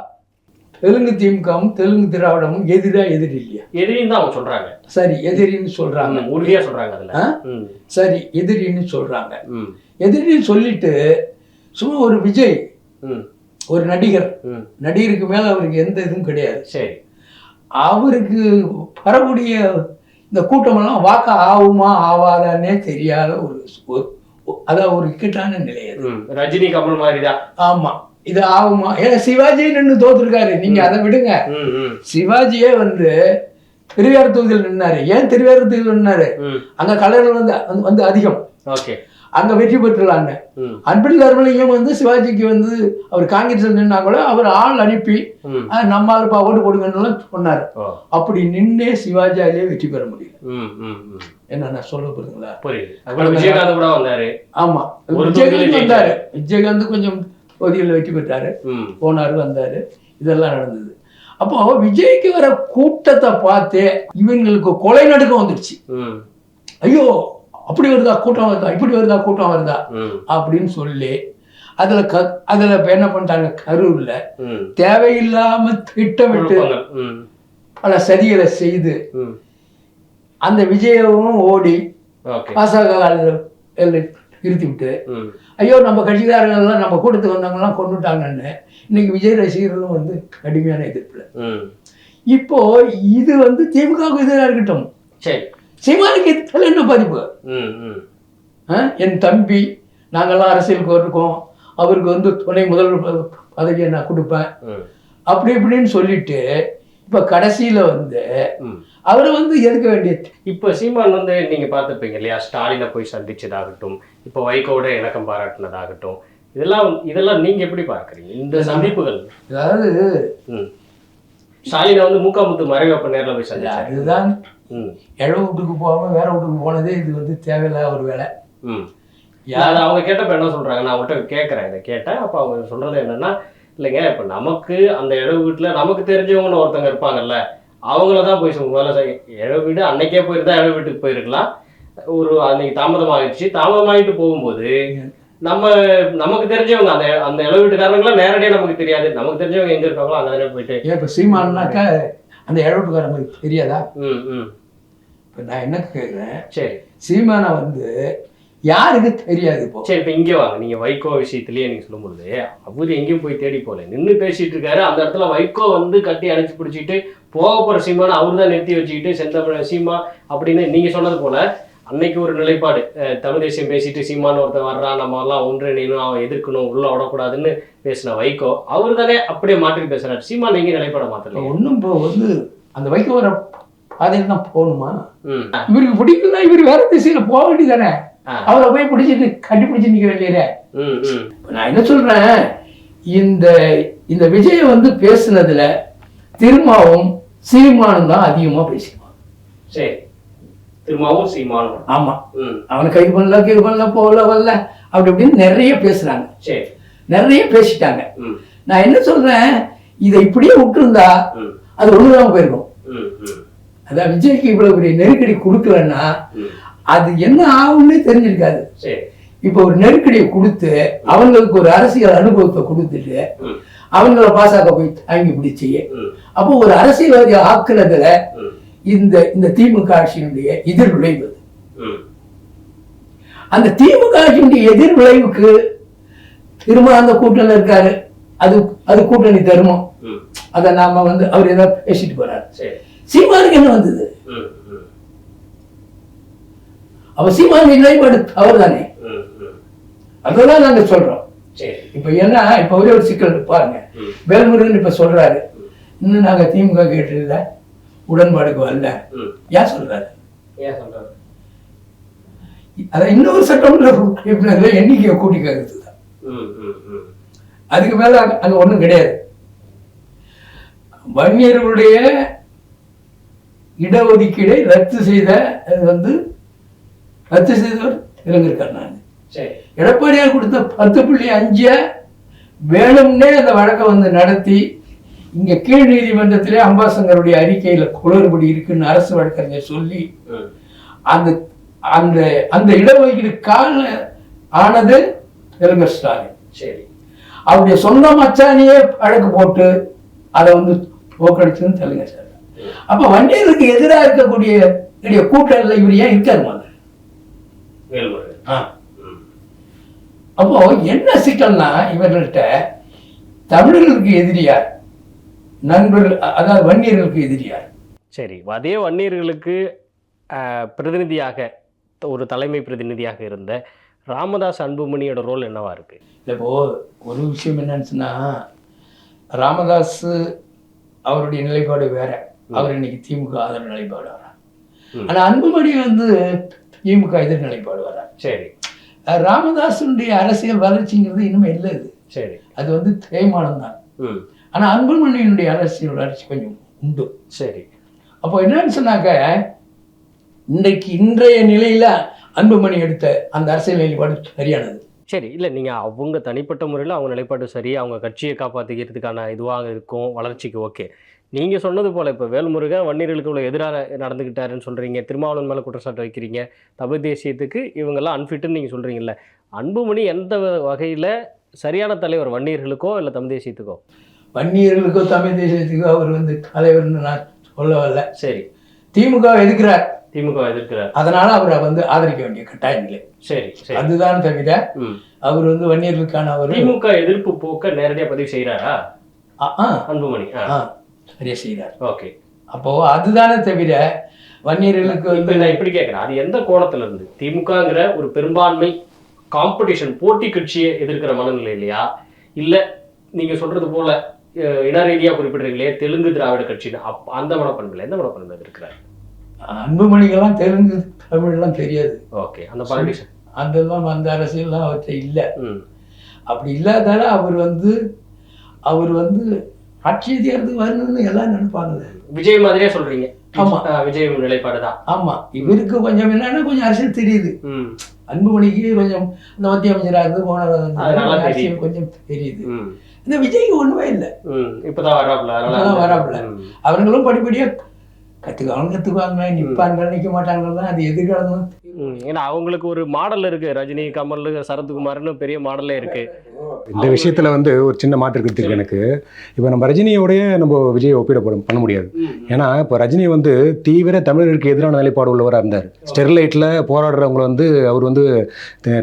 தெலுங்கு திமுகவும் தெலுங்கு திராவிடமும் எதிரி இல்லையா? எதிரின்னு தான் அவங்க சொல்கிறாங்க. சரி, எதிரின்னு சொல்கிறாங்க, உறுதியாக சொல்கிறாங்க. அதில் சரி எதிரின்னு சொல்கிறாங்க. எதிரின்னு சொல்லிட்டு சும்மா ஒரு விஜய் ஒரு நடிகருக்கு மேல அவருக்கு எந்த இதுவும் கிடையாது. சரி, அவருக்கு வரக்கூடிய இந்த கூட்டமெல்லாம் வாக்க ஆகுமா ஆவாதானே தெரியாத அதான் ஒரு இக்கட்டான நிலை. ரஜினி கமல் மாதிரிதான். ஆமா, இது ஆகுமா? ஏன்னா சிவாஜி நின்று தோத்துருக்காரு, நீங்க அதை விடுங்க. சிவாஜியே வந்து திருவேறு தொகுதியில் நின்னாரு. ஏன் திருவேறு தொகுதியில் நின்னாரு? அங்க கலைஞர்கள் வந்து அதிகம், அங்க வெற்றி பெற்றுலாங்க. அன்பில் தர்மலிங்கம் வந்து சிவாஜிக்கு வந்து அவர் காங்கிரஸ் நின்னா கூட அவர் ஆள் அனுப்பி நம்மளுப்பா ஓட்டு போடுங்கன்னு சொன்னாரு. அப்படி நின்னே சிவாஜியாலேயே வெற்றி பெற முடியல. என்ன சொல்ல போறீங்களா? விஜயகாந்த் கூட வந்தாரு. ஆமா, விஜயகாந்த் வந்தாரு. விஜயகாந்த் கொஞ்சம் தொகுதியில் வெற்றி பெற்றாரு, போனாரு, வந்தாரு, இதெல்லாம் நடந்தது. அப்போ விஜய்க்கு வர கூட்டத்தை பார்த்து இவங்களுக்கு கொலை நடுக்கம் வந்துருச்சு. ஐயோ, அப்படி வருதா கூட்டம் வருதா, இப்படி வருதா கூட்டம் வருதா அப்படின்னு சொல்லி அதுல என்ன பண்ணிட்டாங்க, கரூர்ல தேவையில்லாம திட்டமிட்டு பல சதிகளை செய்து அந்த விஜயவும் ஓடி பாசக நிறுத்தி விட்டு, ஐயோ நம்ம கட்சிக்காரங்கள்லாம் நம்ம கூட்டத்துக்கு வந்தவங்கலாம் கொண்டுட்டாங்கன்னு இன்னைக்கு விஜய் ரசிகர்களும் வந்து கடுமையான எதிர்ப்புல. இப்போ இது வந்து திமுகவுக்கு எதிராக இருக்கட்டும், சரி, சீமானுக்கு இதில் என்ன பாதிப்பு? என் தம்பி நாங்கள்லாம் அரசியலுக்கு இருக்கோம், அவருக்கு வந்து துணை முதல்வர் பதவியை நான் கொடுப்பேன் அப்படி இப்படின்னு சொல்லிட்டு இப்போ கடைசியில் வந்து அவரை வந்து எதுக்க வேண்டியது. இப்போ சீமான் வந்து நீங்கள் பார்த்துருப்பீங்க இல்லையா, ஸ்டாலினை போய் சந்திச்சதாகட்டும், இப்போ வைகோட இணக்கம் பாராட்டினதாகட்டும், இதெல்லாம் நீங்கள் எப்படி பார்க்குறீங்க இந்த சந்திப்புகள்? அதாவது ஸ்டாலினை வந்து மூக்காமுத்து மறைவப்ப நேரில் போய் சந்திச்சாரு. அதுதான் இழ வீட்டுக்கு போகாமல் வேற வீட்டுக்கு போனதே இது வந்து தேவையில்லாத ஒரு வேலை. அவங்க கேட்டப்ப என்ன சொல்றாங்க, நான் அவங்கள்ட்ட கேட்குறேன், இதை கேட்டேன். அப்போ அவங்க சொல்றது என்னன்னா, இல்லைங்க இப்போ நமக்கு அந்த இழவு வீட்டில் நமக்கு தெரிஞ்சவங்கன்னு ஒருத்தவங்க இருப்பாங்கல்ல, அவங்கள தான் போய் முதல்ல இழவு வீடு அன்னைக்கே போயிருந்தா இழவு வீட்டுக்கு போயிருக்கலாம். அன்னைக்கு தாமதமாகிடுச்சு, தாமதமாகிட்டு போகும்போது நமக்கு தெரிஞ்சவங்க அந்த அந்த இளவு வீட்டுக்காரங்களாம் நேரடியாக நமக்கு தெரியாது. நமக்கு தெரிஞ்சவங்க எங்க இருக்காங்களோ அங்கே போயிட்டு ஏன் இப்போ சீமானாக்கா அந்த இழவுட்டுக்காரங்களுக்கு தெரியாதா? ம் ம் இப்போ நான் என்ன கேட்குறேன், சரி சீமானை வந்து யாருக்கு தெரியாது இப்போ? சரி, இப்போ இங்கே வாங்க. நீங்கள் வைகோ விஷயத்துலேயே நீங்கள் சொல்லும்பொழுது அவர் எங்கேயும் போய் தேடி போகல, நின்று பேசிட்டு இருக்காரு. அந்த இடத்துல வைகோ வந்து கட்டி அணைச்சி பிடிச்சிட்டு போக போகிற சீமானை அவர் தான் நிறுத்தி வச்சுக்கிட்டு செந்தமிழ் சீமா அப்படின்னு நீங்கள் சொன்னது போல அன்னைக்கு ஒரு நிலைப்பாடு, தமிழ் தேசியம் பேசிட்டு சீமான்னு ஒருத்தன் வர்றான், நம்ம எல்லாம் ஒன்றிணையணும், அவன் எதிர்க்கணும், உள்ள விடக்கூடாதுன்னு பேசின வைகோ அவர் தானே அப்படியே மாற்றி பேசுறாரு. சீமான் எங்கேயும் நிலைப்பாட மாற்றல. ஒன்றும் இப்போ வந்து அந்த வைகோ வர பாதையில் தான் போகணுமா? இவருக்கு பிடிக்கல, இவர் வேற திசையில போக வேண்டியதானே? அவரை போய் பிடிச்சிட்டு கண்டுபிடிச்சு நிக்க வேண்டியதே. நான் என்ன சொல்றேன், இந்த இந்த விஜயை வந்து பேசுனதுல திருமாவும் சீமானும் தான் அதிகமா பேசிடுவான். சரி, திருமாவும் சீமானும். ஆமா, அவனை கைது பண்ணல போகல வரல அப்படி இப்படின்னு நிறைய பேசுறாங்க. சரி, நிறைய பேசிட்டாங்க. நான் என்ன சொல்றேன், இதை இப்படியே விட்டுருந்தா அது ஒண்ணுதான் போயிருக்கும். அதான் விஜய்க்கு இவ்வளவு பெரிய நெருக்கடி கொடுக்கலன்னா அது என்ன ஆகும்னே தெரிஞ்சிருக்காது. இப்ப ஒரு நெருக்கடியை கொடுத்து அவங்களுக்கு ஒரு அரசியல் அனுபவத்தை கொடுத்துட்டு அவங்கள பாசாக்க போய் தாங்கி பிடிச்சி அப்போ ஒரு அரசியல்வாதி ஆக்குனதுல இந்த இந்த திமுக ஆட்சியினுடைய எதிர் விளைவு. அந்த திமுக ஆட்சியினுடைய எதிர் விளைவுக்கு திரும்ப அந்த கூட்டணி இருக்காரு, அது அது கூட்டணி தருமம். அத நாம வந்து அவர் ஏதாவது பேசிட்டு போறாரு. சீமானுக்கு என்ன வந்தது? அவ சீமான் நிலைப்பாடு அவர் தானே, அதெல்லாம் நாங்க சொல்றோம். இப்ப என்ன, இப்ப ஒரே ஒரு சிக்கல் பாருங்க, வேல்முருகன் இப்ப சொல்றாரு இன்னும் நாங்க திமுக கேட்டதுல உடன்பாடுக்கு வரல. ஏன் சொல்றாரு? அத இன்னொரு சட்டமன்ற எண்ணிக்கையை கூட்டி கேட்கறதுதான். அதுக்கு மேல அங்க ஒண்ணும் கிடையாது. வன்னியர்களுடைய இடஒதுக்கீடை ரத்து செய்தவர் இளைஞர் கருணாநிதி. எடப்பாடியார் கொடுத்த 10.5 வேணும்னே அந்த வழக்கை வந்து நடத்தி இங்க கீழ் நீதிமன்றத்திலே அம்பாசங்கருடைய அறிக்கையில குளறுபடி இருக்குன்னு அரசு வழக்கறிஞர் சொல்லி அந்த அந்த அந்த இடஒதுக்கீடு கால ஆனது இளைஞர் ஸ்டாலின். சரி, அவருடைய சொந்த மச்சானியே வழக்கு போட்டு அதை வந்து போக்கடிச்சுன்னு தெலுங்கு சார். அப்ப வன்னியருக்கு எதிராக இருக்கக்கூடிய கூட்டணியில் இவர் ஏன் இருக்காரு மாதிரி? அப்போ என்ன சிக்கல்னா, இவர்கள்ட்ட தமிழர்களுக்கு எதிரியார், நண்பர்கள், அதாவது வன்னியர்களுக்கு எதிரியார். சரி, அதே வன்னியர்களுக்கு பிரதிநிதியாக ஒரு தலைமை பிரதிநிதியாக இருந்த ராமதாஸ் அன்புமணியோட ரோல் என்னவா இருக்கு? இப்போ ஒரு விஷயம் என்னன்னு, ராமதாஸ் அவருடைய நிலைப்பாடு வேற, அவர் இன்னைக்கு திமுக ஆதரவு நிலைப்பாடு வர்றார். ஆனா அன்புமணி வந்து திமுக எதிர் நிலைப்பாடு வர்றார். சரி, ராமதாஸுடைய அரசியல் வளர்ச்சிங்கிறது இன்னுமே இல்லை. இது சரி, அது வந்து தேய்மானம் தான். ஆனா அன்புமணியினுடைய அரசியல் வளர்ச்சி கொஞ்சம் உண்டு. சரி, அப்போ என்னன்னு சொன்னாக்க, இன்றைய நிலையில அன்புமணி எடுத்த அந்த அரசியல் நிலைப்பாடு சரியானது. சரி, இல்லை நீங்கள் அவங்க தனிப்பட்ட முறையில் அவங்க நிலைப்பாடு சரி, அவங்க கட்சியை காப்பாற்றிக்கிறதுக்கான இதுவாக இருக்கும், வளர்ச்சிக்கு ஓகே. நீங்கள் சொன்னது போல் இப்போ வேல்முருகன் வன்னியர்களுக்கு இவ்வளோ எதிராக நடந்துக்கிட்டாருன்னு சொல்கிறீங்க, திருமாவளவன் மேலே குற்றச்சாட்டு வைக்கிறீங்க, தமிழ் தேசியத்துக்கு இவங்கெல்லாம் அன்ஃபிட்டுன்னு நீங்கள் சொல்கிறீங்கல்ல. அன்புமணி எந்த வகையில் சரியான தலைவர் வன்னியர்களுக்கோ இல்லை தமிழ் தேசியத்துக்கோ? வன்னியர்களுக்கோ தமிழ் தேசியத்துக்கோ அவர் வந்து தலைவர்னு நான் சொல்ல வரல. சரி, திமுக எதிர்க்கிறார், அதனால அவரை வந்து ஆதரிக்க வேண்டிய கட்டாயம் இல்லை. சரி, அதுதான் தவிர அவர் வந்து வன்னியர்களுக்கான ஒரு திமுக எதிர்ப்பு போக்க நேரடியாக பதிவு செய்யறாரா அன்புமணி? சரியா செய்யறார். ஓகே, அப்போ அதுதானே தவிர வன்னியர்களுக்கு வந்து நான் இப்படி கேட்கிறேன், அது எந்த கோணத்துல இருந்து? திமுகங்கிற ஒரு பெரும்பான்மை காம்படிஷன் போட்டி கட்சியை எதிர்க்கிற மனநிலை இல்லையா, இல்ல நீங்க சொல்றது போல இன ரீதியா குறிப்பிடுறீங்களே தெலுங்கு திராவிட கட்சின்னு அந்த மனப்பண்புல எந்த மனப்பண்பு இருக்கிறார்? அன்புமணிக்கெல்லாம் தெலுங்கு தமிழ்லாம் தெரியாது. ஓகே, அந்த பாலிடிக்ஸ் அதெல்லாம் அந்த அரசியல்லாம் அவர்கிட்ட இல்லை. அப்படி இல்லாதால அவர் வந்து ஆட்சி அதிகாரத்துக்கு வரணும்னு எல்லாம் நினைப்பாங்க. விஜய் மாதிரியே சொல்றீங்க? ஆமா, விஜய் நிலைப்பாடுதான். ஆமா, இவருக்கு கொஞ்சம் என்னன்னா கொஞ்சம் அரசியல் தெரியுது. அன்புமணிக்கு கொஞ்சம் இந்த மத்திய அமைச்சராக இருந்து போன அரசியல் கொஞ்சம் தெரியுது. இந்த விஜய்க்கு ஒண்ணுமே இல்லை, இப்பதான் வராப்புல. அவங்களும் படிப்படியா கத்துக்குவாங்க, நிற்பாங்க, நிற்க மாட்டாங்க, அது எதிர்காலம் ஏன்னா அவங்களுக்கு ஒரு மாடல் இருக்கு, ரஜினி, கமல், சரத்குமார்னு பெரிய மாடலே இருக்கு. இந்த விஷயத்துல வந்து ஒரு சின்ன மாற்று கருத்து இருக்கு எனக்கு. இப்போ நம்ம ரஜினியோடய நம்ம விஜயை பண்ண முடியாது. ஏன்னா இப்போ ரஜினி வந்து தீவிர தமிழர்களுக்கு எதிரான நிலைப்பாடு உள்ளவராக இருந்தார். ஸ்டெர்லைட்டில் போராடுறவங்களை வந்து அவர் வந்து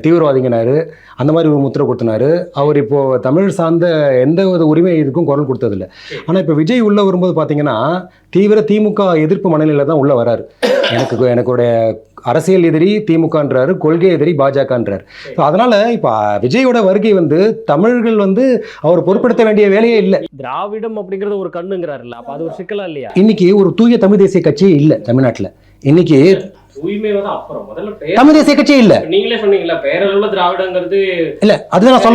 தீவிரவாதிங்கனாரு, அந்த மாதிரி ஒரு முத்திரை கொடுத்தினாரு. அவர் இப்போ தமிழ் சார்ந்த எந்த ஒரு உரிமை இதுக்கும் குரல் கொடுத்ததில்லை. ஆனால் இப்போ விஜய் உள்ள வரும்போது பார்த்தீங்கன்னா தீவிர திமுக எதிர்ப்பு மனநிலையில தான் உள்ள வராரு. எனக்குடைய அரசியல் எதிரி திமுகன்றாரு, கொள்கை எதிரி பாஜகன்றார். ஸோ அதனால இப்போ விஜயோட வருகை வந்து தமிழர்கள் வந்து அவர் பொருட்படுத்த வேண்டிய வேலையே இல்லை. திராவிடம் அப்படிங்கிறது ஒரு கண்ணுங்கிறாருல்ல, அப்ப அது ஒரு சிக்கலா இல்லையா? இன்னைக்கு ஒரு தூய தமிழ் தேசிய கட்சியே இல்லை தமிழ்நாட்டில். இன்னைக்கு தூய்மை வந்து அப்புறம் முதல்ல தமிழ் தேசிய கட்சியே இல்ல. நீங்களே சொன்னீங்கல்ல பேரளவுல திராவிடங்கிறது இல்ல, அதுதான் நான்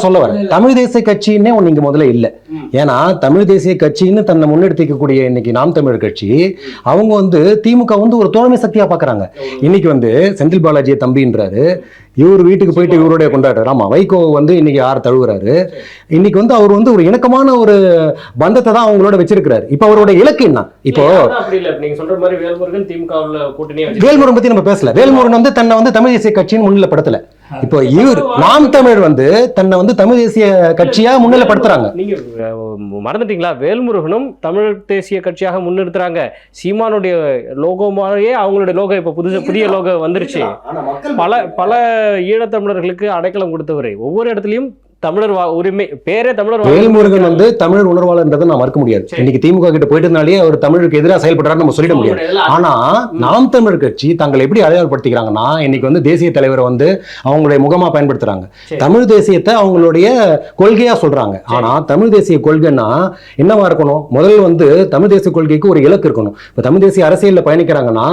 சொல்ல வரேன். தமிழ் தேசிய கட்சின்னே ஒண்ணு இங்க முதல்ல இல்ல. ஏன்னா தமிழ் தேசிய கட்சின்னு தன்னை முன்னெடுத்திக்கக்கூடிய இன்னைக்கு நாம் தமிழர் கட்சி அவங்க வந்து திமுக வந்து ஒரு தோழமை சக்தியா பாக்குறாங்க. இன்னைக்கு வந்து செந்தில் பாலாஜியை தம்பின்றாரு, இவர் வீட்டுக்கு போயிட்டு இவருடைய கொண்டாடுறாரு. ஆமா, வைகோ வந்து இன்னைக்கு யார் தழுவுறாரு. இன்னைக்கு வந்து அவர் வந்து ஒரு இணக்கமான ஒரு பந்தத்தை தான் அவங்களோட வச்சிருக்கிறாரு. இப்ப அவரோட இலக்கு என்ன? இப்போ நீங்க சொல்ற மாதிரி வேல்முருகன் திமுக வேல்முருகன் பத்தி நம்ம பேசல. வேல்முருகன் வந்து தன்னை வந்து தமிழ் தேசிய கட்சின்னு முன்னிலைப்படுத்தல. இப்போ இவர் நாம் தமிழர் வந்து தன்னை வந்து தமிழ் தேசிய கட்சியா முன்னிலைப்படுத்துறாங்க. நீங்க மறந்துட்டீங்களா? வேல்முருகனும் தமிழ் தேசிய கட்சியாக முன்னிறுத்துறாங்க. சீமானுடைய லோகோ மாதிரியே அவங்களுடைய லோகோ இப்ப புதிய லோகோ வந்துருச்சு. பல ஈழத்தமிழர்களுக்கு அடைக்கலம் கொடுத்தவரை ஒவ்வொரு இடத்துலயும் தமிழர் உரிமை பேரே தமிழர். வேல்முருகன் வந்து தமிழர் உணர்வாளர்ன்றதை நான் மறக்க முடியாது. இன்னைக்கு திமுக கிட்ட போயிட்டதுனாலே அவர் தமிழுக்கு எதிராக செயல்படுறாரு நம்ம சொல்லிட முடியாது. ஆனா நாம் தமிழர் கட்சி தங்களை எப்படி அடையாளப்படுத்திக்கிறாங்கன்னா இன்னைக்கு வந்து தேசிய தலைவரை வந்து அவங்களுடைய முகமா பயன்படுத்துறாங்க. தமிழ் தேசியத்தை அவங்களுடைய கொள்கையா சொல்றாங்க. ஆனா தமிழ் தேசிய கொள்கைன்னா என்னவா இருக்கணும்? முதல்ல வந்து தமிழ் தேசிய கொள்கைக்கு ஒரு இலக்கு இருக்கணும். இப்ப தமிழ் தேசிய அரசியல்ல பயணிக்கிறாங்கன்னா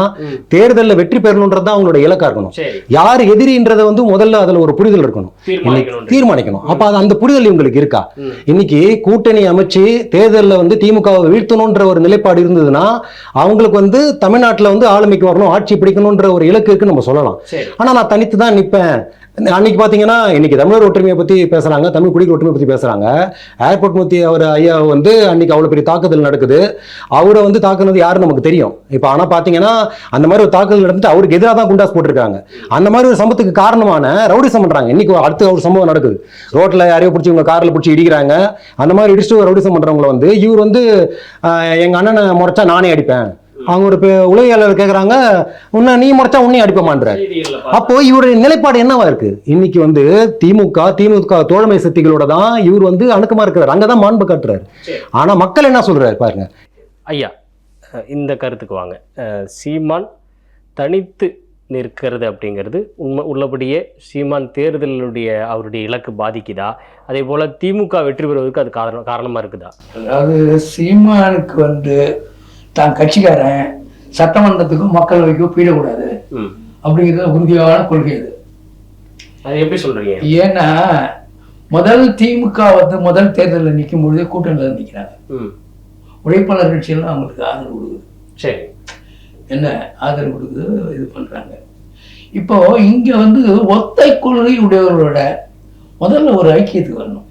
தேர்தலில் வெற்றி பெறணும்ன்றதான் அவங்களோட இலக்கா இருக்கணும். யார் எதிரின்றதை வந்து முதல்ல அதுல ஒரு புரிதல் இருக்கணும், தீர்மானிக்கணும். அப்ப அந்த புரிதல் உங்களுக்கு இருக்கா? இன்னைக்கு கூட்டணி அமைச்சு தேர்தலில் வந்து திமுகவை வீழ்த்தணும்ன்ற ஒரு நிலைப்பாடு இருந்ததுன்னா அவங்களுக்கு வந்து தமிழ்நாட்டில் வந்து ஆளுமைக்கு வரணும், ஆட்சி பிடிக்கணும்ன்ற ஒரு இலக்கு இருக்கு நம்ம சொல்லலாம். ஆனா நான் தனித்து தான் நிற்பேன். அன்னைக்கு பாத்தீங்கன்னா இன்னைக்கு தமிழர் ஒற்றுமையை பத்தி பேசுறாங்க, தமிழ் குடிகள் ஒற்றுமையை பத்தி பேசுறாங்க. ஏர்போர்ட் மூர்த்தி அவர் ஐயா வந்து அன்னைக்கு அவ்வளவு பெரிய தாக்குதல் நடக்குது. அவரை வந்து தாக்குனது யாருன்னு நமக்கு தெரியும். இப்ப ஆனா பாத்தீங்கன்னா அந்த மாதிரி ஒரு தாக்குதல் நடந்துட்டு அவருக்கு எதிராக தான் குண்டாஸ் போட்டிருக்காங்க. அந்த மாதிரி ஒரு சம்பவத்துக்கு காரணமான ரவுடிசம் பண்றாங்க. இன்னைக்கு அடுத்த ஒரு சம்பவம் நடக்குது. ரோட்ல யாரையோ பிடிச்சி இவங்க கார்ல பிடிச்சி இடிக்கிறாங்க. அந்த மாதிரி இடிச்சுட்டு ரவுடிசம் பண்றவங்களை வந்து இவர் வந்து எங்க அண்ணனை முறைச்சா நானே அடிப்பேன். அவங்க ஒரு உளவியலாளர் கேட்கறாங்க, உன்ன நீ முறைச்சா உன்னையும் அடிப்பமான்ற. அப்போ இவருடைய நிலைப்பாடு என்னவா இருக்கு? இன்னைக்கு வந்து திமுக தோழமை சக்திகளோட தான் இவர் வந்து அணுக்கமா இருக்கிறார். அங்கதான் மாண்பு காட்டுறாரு. ஆனா மக்கள் என்ன சொல்றாரு பாருங்க. ஐயா இந்த கருத்துக்கு வாங்க. சீமான் தனித்து நிற்கிறது அப்படிங்கிறது உள்ளபடியே சீமான் தேர்தலுடைய அவருடைய இலக்கு பாதிக்குதா? அதே போல திமுக வெற்றி பெறுவதற்கு அது காரணமா இருக்குதா? அதாவது சீமானுக்கு வந்து தான் கட்சிக்காரன் சட்டமன்றத்துக்கும் மக்களவைக்கும் போயிடக்கூடாது அப்படிங்கிறது உறுதியான கொள்கை. அது எப்படி சொல்றீங்க? ஏன்னா முதல் திமுக வந்து முதல் தேர்தலில் நிற்கும் பொழுதே கூட்டணியில் நிற்கிறாங்க. உழைப்பாளர் கட்சியெல்லாம் அவங்களுக்கு ஆதரவு கொடுக்குது. சரி, என்ன ஆதரவு கொடுக்குது, இது பண்றாங்க. இப்போ இங்க வந்து ஒத்தை கொள்கை உடையவர்களோட முதல்ல ஒரு ஐக்கியத்துக்கு வரணும்.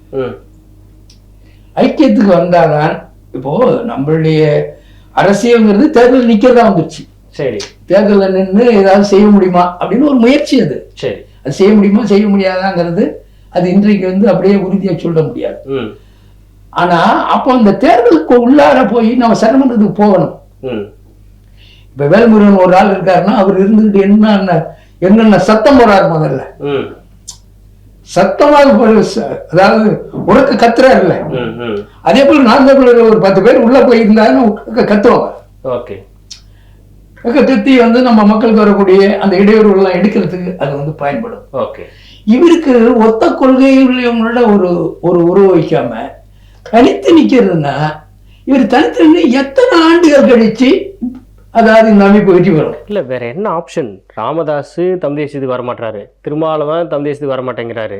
ஐக்கியத்துக்கு வந்தாதான் இப்போ நம்மளுடைய அரசியல்ங்கிறது தேர்தல் நிக்கிறதா வந்துருச்சு. சரி, தேர்தலில் நின்று ஏதாவது செய்ய முடியுமா அப்படின்னு ஒரு முயற்சி. அது சரி, அது செய்ய முடியுமா செய்ய முடியாதாங்கிறது அது இன்றைக்கு வந்து அப்படியே உறுதியா சொல்ல முடியாது. ஆனா அப்போ அந்த தேர்தலுக்கு உள்ளார போய் நம்ம சட்டமன்றத்துக்கு போகணும். இப்ப வேல்முருகன் ஒரு ஆள் இருக்காருன்னா அவர் இருந்துகிட்டு என்னென்ன சத்தம் போறாரு முதல்ல சத்தமாக, அதாவது உனக்கு கத்துறாருல்ல. அதே போல நான் ஒரு 10 பேர் உள்ள போயிருந்தாருன்னு கத்துவாங்க. கத்தி வந்து நம்ம மக்களுக்கு வரக்கூடிய அந்த இடையூறுகள் எல்லாம் எடுக்கிறதுக்கு அது வந்து பயன்படும். இவருக்கு ஒத்த கொள்கைகளோட ஒரு உருவ வைக்காம தனித்து நிக்கிறதுனா இவர் தனித்து எத்தனை ஆண்டுகள் கழிச்சு அதாவது இந்த அமைப்பு வெற்றி பெறும். இல்லை வேற என்ன ஆப்ஷன்? ராமதாஸ் தமிழ் தேசியத்துக்கு வரமாட்டாரு, திருமாவளவன் தமிழ் தேசியத்துக்கு வரமாட்டேங்கிறாரு,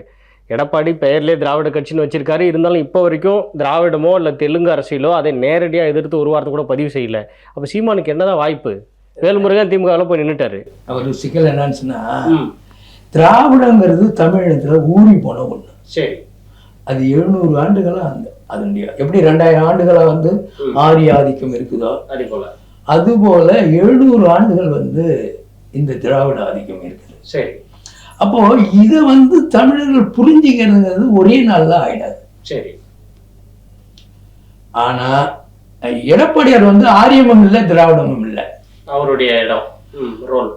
எடப்பாடி பெயர்லேயே திராவிட கட்சின்னு வச்சிருக்காரு. இருந்தாலும் இப்போ வரைக்கும் திராவிடமோ இல்லை தெலுங்கு அரசியலோ அதை நேரடியாக எதிர்த்து ஒரு வாரத்தை கூட பதிவு செய்யல. அப்போ சீமானுக்கு என்னதான் வாய்ப்பு? வேல்முருகன் திமுகவில் போய் நின்றுட்டாரு. அவர் சிக்கல் என்னன்னு திராவிடங்கிறது தமிழகத்துல ஊறி போன ஒண்ணு. சரி, அது 700 ஆண்டுகளா அதனுடைய எப்படி 2000 ஆண்டுகளா வந்து ஆரிய ஆதிக்கம் இருக்குதோ அதுபோல 700 ஆண்டுகள் வந்து இந்த திராவிட ஆதிக்கம் இருக்குது. சரி. அப்போ இதை வந்து தமிழர்கள் புரிஞ்சுக்கிறதுங்கிறது ஒரே நாள்ல ஆயிடாது. சரி. ஆனா எடப்பாடியார் வந்து ஆரியமும் இல்லை திராவிடமும் இல்லை. அவருடைய இடம் ரோல்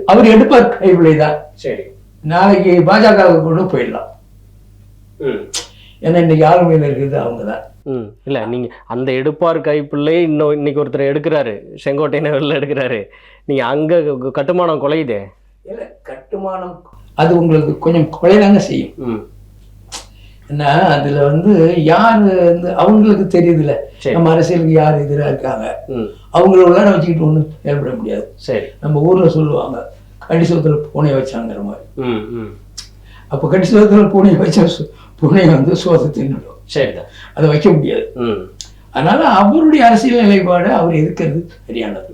அவர் எடுப்பார் கைவிளைதான். சரி. நாளைக்கு பாஜகவுக்கு கூட போயிடலாம். ஏன்னா இன்னைக்கு ஆளுமையில் இருக்கிறது அவங்கதான். இல்ல நீங்க அந்த எடுப்பார் கைப்பிள்ளை இன்னைக்கு ஒருத்தர் எடுக்கிறாரு, செங்கோட்டையனை வெளில எடுக்கிறாரு. நீங்க அங்க கட்டுமானம் குலையுதே. இல்ல கட்டுமானம் அது உங்களுக்கு கொஞ்சம் குறைதாங்க செய்யும். ஏன்னா அதுல வந்து யாரு வந்து அவங்களுக்கு தெரியுதுல்ல, நம்ம அரசியலுக்கு யார் எதிராக இருக்காங்க, அவங்கள உள்ளார வச்சுக்கிட்டு ஒன்றும் செயல்பட முடியாது. சரி. நம்ம ஊர்ல சொல்லுவாங்க கடிசோத்துல பூனையை வச்சாங்கிற மாதிரி. அப்போ கடிசோத்துல பூனையை வச்ச பூனையை வந்து சோத்தை தின்னுடும். சரிதான், அதை வைக்க முடியாது. அதனால அவருடைய அரசியல் நிலைப்பாடு அவர் எதிர்க்கிறது சரியானது.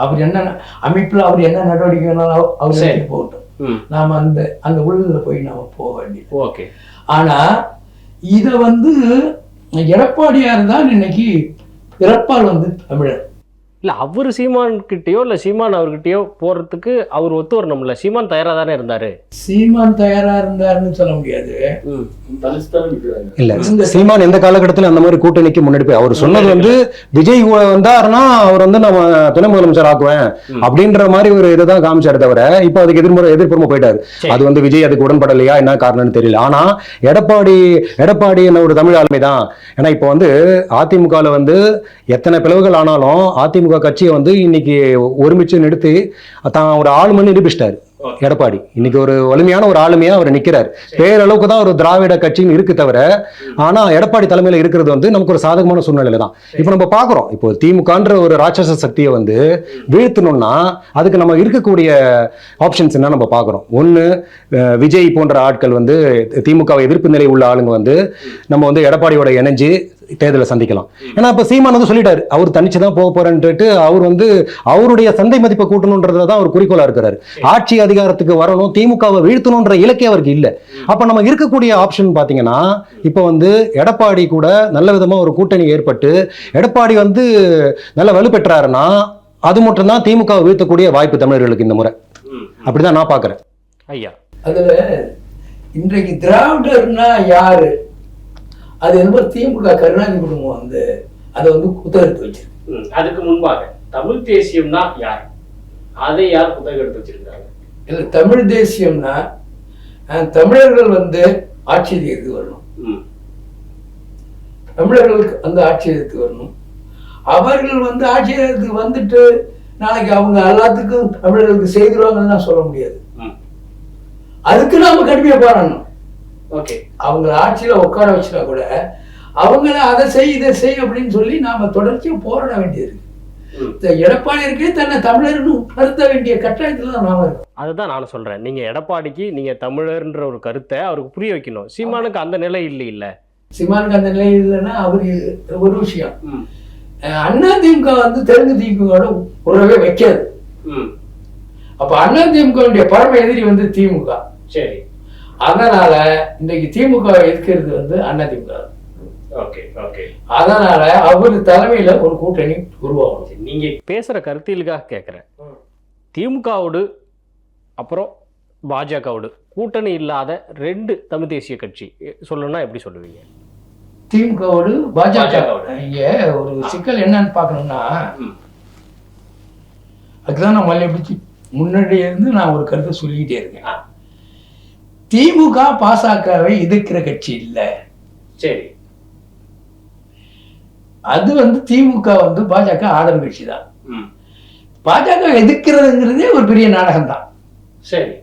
அவர் என்ன அமைப்புல அவர் என்ன நடவடிக்கை வேணாலும் அவர் போகட்டும். நாம அந்த உள்ளுல போய் நாம போக வேண்டியது. ஓகே. ஆனா இத வந்து எடப்பாடியார் தான் இன்னைக்கு பிறப்பால் வந்து தமிழர். இல்ல அவரு சீமான் கிட்டயோ இல்ல சீமான் அவர்கிட்டயோ போறதுக்கு அவர் ஒத்து வரணும்ல. சீமான் தயாரா தானே இருந்தாரு. சீமான் தயாரா இருந்தாருன்னு சொல்ல முடியாது. இல்ல சீமான் எந்த காலகட்டத்தில் அந்த மாதிரி கூட்டணிக்கு முன்னாடி போய் அவர் சொன்னது வந்து விஜய் வந்தாருன்னா அவர் வந்து நம்ம துணை முதலமைச்சர் ஆக்குவேன் அப்படின்ற மாதிரி ஒரு இதைதான் காமிச்சாரு தவிர இப்ப அதுக்கு எதிர்ப்புறமா போயிட்டாரு. அது வந்து விஜய் அதுக்கு உடன்படலையா என்ன காரணம்னு தெரியல. ஆனா எடப்பாடி என்ன ஒரு தமிழ் ஆளுமை தான். ஏன்னா இப்ப வந்து அதிமுகல வந்து எத்தனை பிளவுகள் ஆனாலும் அதிமுக கட்சியை வந்து இன்னைக்கு ஒருமிச்சு நிறுத்தி தான் ஒரு ஆளுமைன்னு நிரூபிச்சிட்டாரு எடப்பாடி. இன்னைக்கு ஒரு வலிமையான ஒரு ஆளுமையா அவர் நிக்கிறார். பேரளவுக்கு தான் ஒரு திராவிட கட்சின்னு இருக்கு தவிர, ஆனா எடப்பாடி தலைமையில இருக்கிறது வந்து நமக்கு ஒரு சாதகமான சூழ்நிலை தான். இப்ப நம்ம பாக்குறோம், இப்போ திமுகன்ற ஒரு ராட்சச சக்தியை வந்து வீழ்த்தணும்னா அதுக்கு நம்ம இருக்கக்கூடிய ஆப்ஷன்ஸ் என்ன நம்ம பாக்குறோம். ஒண்ணு, விஜய் போன்ற ஆட்கள் வந்து திமுகவை எதிர்ப்பு நிலை உள்ள ஆளுங்க வந்து நம்ம வந்து எடப்பாடியோட இணைஞ்சு தேர்தலை சந்திக்கலாம். ஏன்னா இப்ப சீமான் வந்து சொல்லிட்டாரு அவர் தனிச்சுதான் போக போறேன்ட்டு. அவர் வந்து அவருடைய சந்தை மதிப்பை கூட்டணும்ன்றதுதான் அவர் குறிக்கோளா இருக்கிறாரு. ஆட்சி அதிகாரத்துக்கு வரணும், திமுகவை வீழ்த்தணும்ன்ற இலக்கே அவருக்கு இல்ல. அப்ப நம்ம இருக்கக்கூடிய ஆப்ஷன் பாத்தீங்கன்னா இப்ப வந்து எடப்பாடி கூட நல்ல விதமா ஒரு கூட்டணி ஏற்பட்டு எடப்பாடி வந்து நல்ல வலுப்பெற்றாருன்னா அது மட்டும் தான் திமுகவை வீழ்த்தக்கூடிய வாய்ப்பு தமிழர்களுக்கு இந்த முறை. அப்படிதான் நான் பாக்குறேன். ஐயா, அதுல இன்றைக்கு திராவிடர்னா யாரு? அது என்ன திமுக கருணாநிதி குடும்பம் வந்து அதை வந்து புத்தகெடுத்து வச்சிருக்கு. அதுக்கு முன்பாக தமிழ் தேசியம்னா யார்? அதை யார் புத்தகம் எடுத்து வச்சிருக்காங்க? இல்ல தமிழ் தேசியம்னா தமிழர்கள் வந்து ஆட்சியத்துக்கு வரணும், தமிழர்களுக்கு அந்த ஆட்சியத்துக்கு வரணும். அவர்கள் வந்து ஆட்சியத்துக்கு வந்துட்டு நாளைக்கு அவங்க எல்லாத்துக்கும் தமிழர்களுக்கு செய்திருவாங்கன்னு சொல்ல முடியாது. அதுக்கு நாம கடுமையா போராடணும். அவங்க ஆட்சியில உட்கார வச்சுட்டா கூட அவங்கள அதை செய் இதை செய் அப்படின்னு சொல்லி நாம தொடர்ச்சியா போராட வேண்டியது. எடப்பாடிக்கு தன்னை தமிழர்னு கருத்த வேண்டிய கட்டாயத்துல தான் நாம இருக்கோம். அதுதான் நானும் சொல்றேன். நீங்க எடப்பாடிக்கு நீங்க தமிழர்ன்ற ஒரு கருத்தை அவருக்கு புரிய வைக்கணும். சீமானுக்கு அந்த நிலை இல்ல. சீமானுக்கு அந்த நிலை இல்லைன்னா அவரு ஒரு விஷயம், அதிமுக வந்து தெலுங்கு திமுக உறவே வைக்காது. அப்ப அதிமுக பரம எதிரி வந்து திமுக. சரி, அதனால இன்னைக்கு திமுக எதிர்க்கிறது வந்து அதிமுக. அதனால அவரு தலைமையில ஒரு கூட்டணி உருவாகும். நீங்க பேசுற கருத்தியலுக்காக கேட்கிறேன். திமுகவோடு அப்புறம் பாஜகவோடு கூட்டணி இல்லாத ரெண்டு தமிழ் தேசிய கட்சி சொல்லணும்னா எப்படி சொல்லுவீங்க? திமுகவோடு பாஜக இங்க ஒரு சிக்கல் என்னன்னு பாக்கணும்னா, அதுதான் நான் மல்லியபிடிச்சு முன்னாடியே இருந்து நான் ஒரு கருத்தை சொல்லிக்கிட்டே இருக்கேன். திமுக பாசகவை எதிர்க்கிற கட்சி இல்ல. சரி, அது வந்து திமுக வந்து பாஜக ஆதரவு கட்சி தான். பாஜக எதிர்க்கிறதுங்கிறதே ஒரு பெரிய நாடகம் தான். சரி,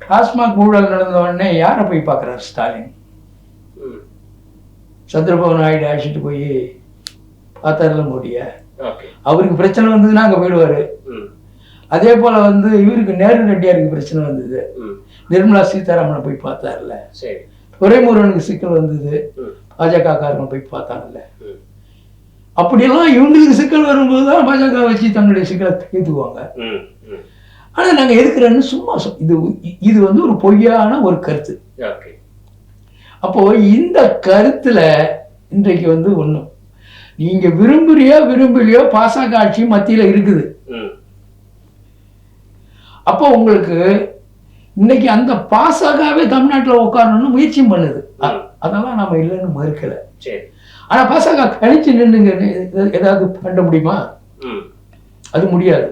டாஸ்மாக் ஊழல் நடந்த உடனே யாரை போய் பார்க்கிறார் ஸ்டாலின்? சந்திரபாபு நாயுடு அழைச்சிட்டு போய் பார்த்தாருல மோடிய. அவருக்கு பிரச்சனை வந்ததுன்னா அங்க போயிடுவாரு. அதே போல வந்து இவருக்கு நேரு ரெட்டியாருக்கு பிரச்சனை வந்தது, நிர்மலா சீதாராமனை போய் பார்த்தாருல்ல. துரைமுருகனுக்கு சிக்கல் வந்தது, பாஜக காரங்க போய் பார்த்தாங்கல்ல. அப்படியெல்லாம் இவங்களுக்கு சிக்கல் வரும்போதுதான் பாஜக வச்சு தன்னுடைய சிக்கலை தீர்த்துக்குவாங்க. ஆனா நாங்க எதுக்குறேன்னு சும்மா இது வந்து ஒரு பொய்யான ஒரு கருத்து. அப்போ இந்த கருத்துல இன்றைக்கு வந்து ஒண்ணும் நீங்க விரும்புறியோ விரும்பலையோ பாசக ஆட்சி மத்தியில இருக்குது. அப்போ உங்களுக்கு இன்னைக்கு அந்த பாசகவே தமிழ்நாட்டில் உட்காரணும்னு முயற்சியும் பண்ணுது. அதெல்லாம் நம்ம இல்லைன்னு மறுக்கல. சரி. ஆனா பாசக கழிச்சு நின்னுங்க ஏதாவது பண்ண முடியுமா? அது முடியாது.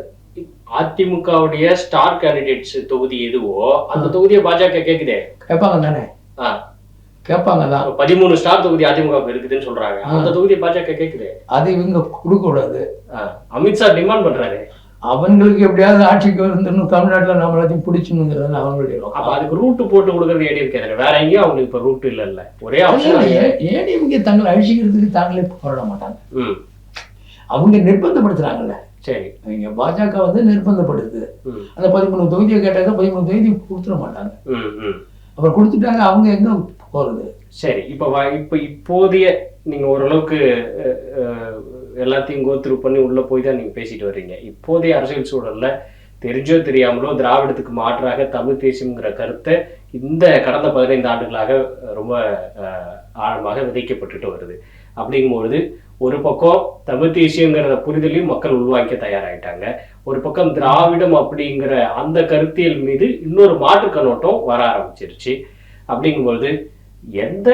அதிமுகவுடைய ஸ்டார் கேண்டிடேட்ஸ் தொகுதி எதுவோ அந்த தொகுதியை பாஜக கேக்குதே. கேட்பாங்க தானே? கேட்பாங்க தான். 13 ஸ்டார் தொகுதி அதிமுக இருக்குதுன்னு சொல்றாங்க. அந்த தொகுதியை பாஜக கேக்குதே. அது இவங்க கொடுக்க கூடாது. அமித்ஷா டிமாண்ட் பண்றாரு. அவங்களுக்கு எப்படியாவது ஆட்சிக்கு வந்துடணும், தமிழ்நாட்டில் நம்ம எல்லாத்தையும் பிடிச்சணுங்கிறது அவங்களுடைய. அப்ப அதுக்கு ரூட்டு போட்டு கொடுக்கறது ஏடிஎம்கே. வேற எங்கேயும் அவங்களுக்கு இப்ப ரூட் இல்ல. ஒரே ஏடிஎம்கே தங்களை அழிச்சிக்கிறதுக்கு தாங்களே போராட மாட்டாங்க. அவங்க நிர்பந்தப்படுத்துறாங்கல்ல. சரி, இங்க பாஜக வந்து நிர்பந்தப்படுத்துது. அந்த 13 தொகுதியை கேட்டாக்க 13 தொகுதி கொடுத்துட மாட்டாங்க. அப்புறம் கொடுத்துட்டாங்க, அவங்க எங்க போறது? சரி, இப்போதைய நீங்க ஓரளவுக்கு எல்லாத்தையும் கோத்ரூ பண்ணி உள்ள போய் தான் நீங்க பேசிட்டு வர்றீங்க. இப்போதைய அரசியல் சூழல்ல தெரிஞ்சோ தெரியாமலோ திராவிடத்துக்கு மாற்றாக தமிழ் தேசியம்ங்கிற கருத்தை இந்த கடந்த 15 ஆண்டுகளாக ரொம்ப ஆழமாக விதைக்கப்பட்டுட்டு வருது. அப்படிங்கும்பொழுது ஒரு பக்கம் தமிழ் தேசியங்கிற புரிதலையும் மக்கள் உள்வாங்கிக்க தயாராகிட்டாங்க. ஒரு பக்கம் திராவிடம் அப்படிங்கிற அந்த கருத்தியல் மீது இன்னொரு மாற்று கண்ணோட்டம் வர ஆரம்பிச்சிருச்சு. அப்படிங்கும்பொழுது எந்த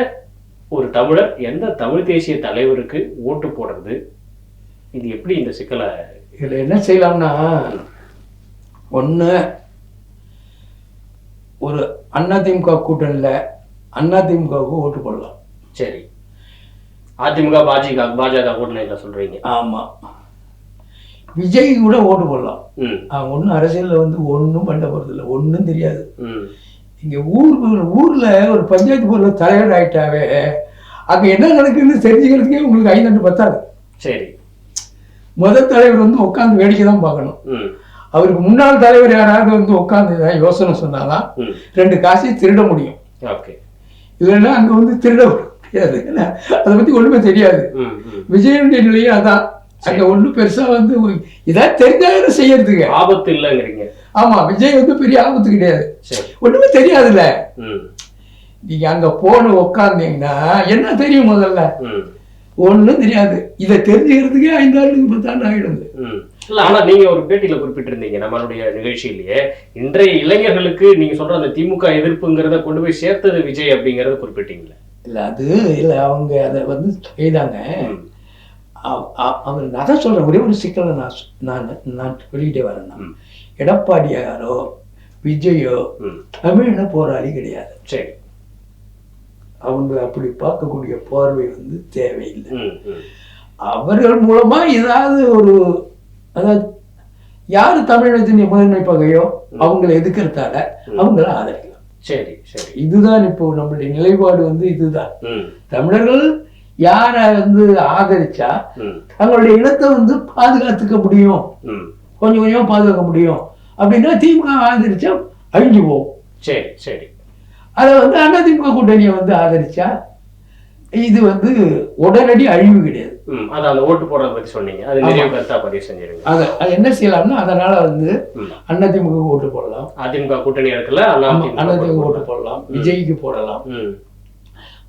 ஒரு தமிழர் எந்த தமிழ் தேசிய தலைவருக்கு ஓட்டு போடுறது? இது எப்படி இந்த சிக்கலை இதுல என்ன செய்யலாம்னா, ஒண்ணு ஒரு அதிமுக கூட்டணியில அதிமுகவுக்கு ஓட்டு போடலாம். சரி, அதிமுக பாஜக கூட்டணியில சொல்றீங்க? ஆமா. விஜய் கூட ஓட்டு போடலாம். அவங்க ஒன்றும் அரசியல்ல வந்து ஒன்றும் பண்ண போறது இல்லை, ஒன்றும் தெரியாது. இங்க ஊர்ல ஒரு பஞ்சாயத்து போர்டுல தலைவர் ஆயிட்டாவே அங்க என்ன நடக்குதுன்னு தெரிஞ்சுக்கிறதுக்கே உங்களுக்கு 5 பத்தாது. சரி, முதல் தலைவர் வந்து உட்காந்து வேடிக்கை தான் பார்க்கணும். அவருக்கு முன்னாள் தலைவர் யாராவது வந்து உட்காந்து யோசனை சொன்னாதான் 2 காசையும் திருட முடியும். இல்லைன்னா அங்க வந்து திருட முடியாது. அதை பத்தி ஒண்ணுமே தெரியாது. விஜயனுடைய நிலையும் அதான். அங்க ஒண்ணும் பெருசா வந்து இதான் தெரிஞ்சாங்க செய்யறதுக்கு ஆபத்து இல்லைங்கிறீங்க. ஆமா, விஜய் வந்து பெரிய ஆபத்து கிடையாது, ஒண்ணுமே தெரியாதுல்ல. நீங்க அங்க போன உட்கார்ந்தீங்கன்னா என்ன தெரியும்? முதல்ல ஒண்ணும் தெரியாது. இதை தெரிஞ்சுக்கிறதுக்கே 5 ஆண்டுக்கு 10 ஆண்டு ஆயிடுது. ஆனா நீங்க ஒரு பேட்டியில குறிப்பிட்டிருந்தீங்க நம்மளுடைய நிகழ்ச்சியிலேயே, இன்றைய இளைஞர்களுக்கு நீங்க சொல்ற அந்த திமுக எதிர்ப்புங்கிறத கொண்டு போய் சேர்த்தது விஜய் அப்படிங்கறத குறிப்பிட்டீங்களா? இல்ல அது இல்ல, அவங்க அதை வந்து செய்தாங்க. அவர் அதான் சொல்றேன், ஒரே ஒரு சிக்கலை நான் சொல்லிக்கிட்டே வரேன். எடப்பாடியாரோ விஜயோ தமிழ்னா போராளி கிடையாது. சரி, அவங்க அப்படி பார்க்கக்கூடிய பார்வை வந்து தேவையில்லை. அவர்கள் மூலமா ஏதாவது ஒரு, அதாவது யாரு தமிழகத்தின் முதன்மை பகையோ அவங்களை எதிர்க்கிறதால அவங்கள ஆதரிக்கலாம். சரி சரி, இதுதான் இப்போ நம்மளுடைய நிலைப்பாடு வந்து இதுதான். தமிழர்கள் யார வந்து ஆதரிச்சா தங்களுடைய இனத்தை வந்து பாதுகாத்துக்க முடியும், கொஞ்சம் கொஞ்சம் பாதுகாக்க முடியும். அப்படின்னா திமுக ஆதரிச்சா அழிஞ்சு போகும். சரி சரி, அதை வந்து அதிமுக கூட்டணியை வந்து ஆதரிச்சா இது வந்து உடனடி அழிவு கிடையாது. அதான் ஓட்டு போடுறத பத்தி சொன்னீங்க, அது நிறைய கருத்தா பதிவு செஞ்சிருங்க. அது என்ன செய்யலாம்னா, அதனால வந்து அதிமுக ஓட்டு போடலாம், அதிமுக கூட்டணி இடத்துல அதிமுக ஓட்டு போடலாம், விஜய்க்கு போடலாம்.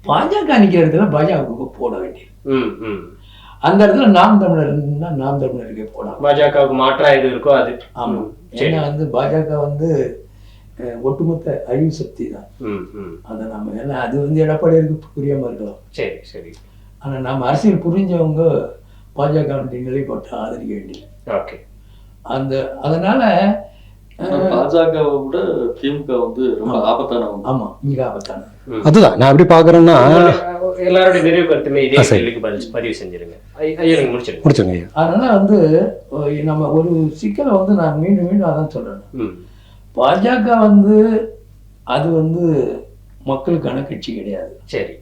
பாஜக நிக்கிற இடத்துல பாஜகவுக்கு போட வேண்டியது. அந்த இடத்துல நாம் தமிழர்னா நாம் தமிழருக்கு போடலாம். பாஜகவுக்கு மாற்றா எது இருக்கோ அது. ஆமா, ஏன்னா வந்து பாஜக வந்து ஒட்டுமொத்த அழிவு சக்தி தான். அதை நம்ம ஏன்னா அது வந்து எடப்பாடியாருக்கு புரியாம இருக்கலாம். சரி சரி, ஆனா நம்ம அரசியல் புரிஞ்சவங்க பாஜக நிலைப்பாட்டை ஆதரிக்க வேண்டியது. ஓகே, அந்த அதனால பாஜகவை விட திமுக வந்து ரொம்ப ஆபத்தான. ஆமா, மிக ஆபத்தான. அதுதான் நான் எப்படி பாக்குறேன்னா, எல்லாருடைய நிறைவு கருத்துமே இதே கேள்விக்கு பதிவு செஞ்சிருங்க. முடிச்சிருங்க. அதனால வந்து நம்ம ஒரு சிக்கலை வந்து நான் மீண்டும் மீண்டும் அதான் சொல்றேன். பாஜக வந்து அது வந்து மக்களுக்கான கட்சி கிடையாது. சரி,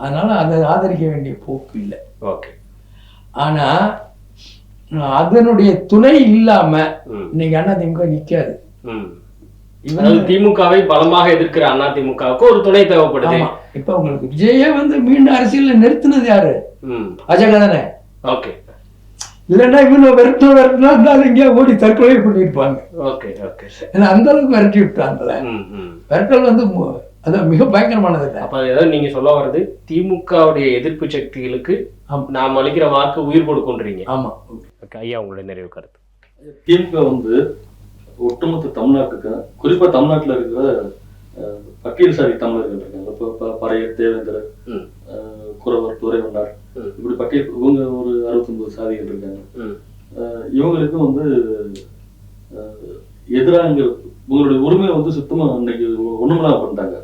அதனால அதை ஆதரிக்க வேண்டிய போக்கு இல்லை. ஓகே, ஆனா அதனுடைய துணை இல்லாம இன்னைக்கு அதிமுக நிக்காது. திமுகவை பலமாக எதிர்க்கிற அதிமுகவுக்கு ஒரு துணை தேவைப்படுது. இப்ப உங்களுக்கு விஜய வந்து மீண்டும் அரசியல் நிறுத்தினது யாரு? பாஜக தானே. ஓகே, இல்லைன்னா இவங்க விரட்டினா எங்கேயா ஓடி தற்கொலை பண்ணிருப்பாங்க. ஓகே ஓகே, ஏன்னா அந்த அளவுக்கு விரட்டி விட்டாங்கல்ல. விரட்டல் வந்து அதான் மிக பயங்கரமானது இல்லை. அப்ப ஏதாவது நீங்க சொல்ல வர்றது திமுகவுடைய எதிர்ப்பு சக்திகளுக்கு நாம் அளிக்கிற வாக்கு உயிர் கொடுக்கின்றீங்க. ஆமா, ஐயா உங்களுடைய நிறைவு கருத்து. திமுக வந்து ஒட்டுமொத்த தமிழ்நாட்டுக்கு, குறிப்பா தமிழ்நாட்டுல இருக்கிற பட்டியல் சாதி தமிழர்கள் இருக்காங்க. இப்போ பறையர், தேவேந்திரர், குறவர், துறைவண்டார், இப்படி பட்டியல் இவங்க ஒரு 69 சாதிகள் இருக்காங்க. இவங்களுக்கும் வந்து எதிராக உங்களுடைய உரிமையை வந்து சுத்தமா இன்னைக்கு ஒண்ணுமெல்லாம் பண்ணிட்டாங்க.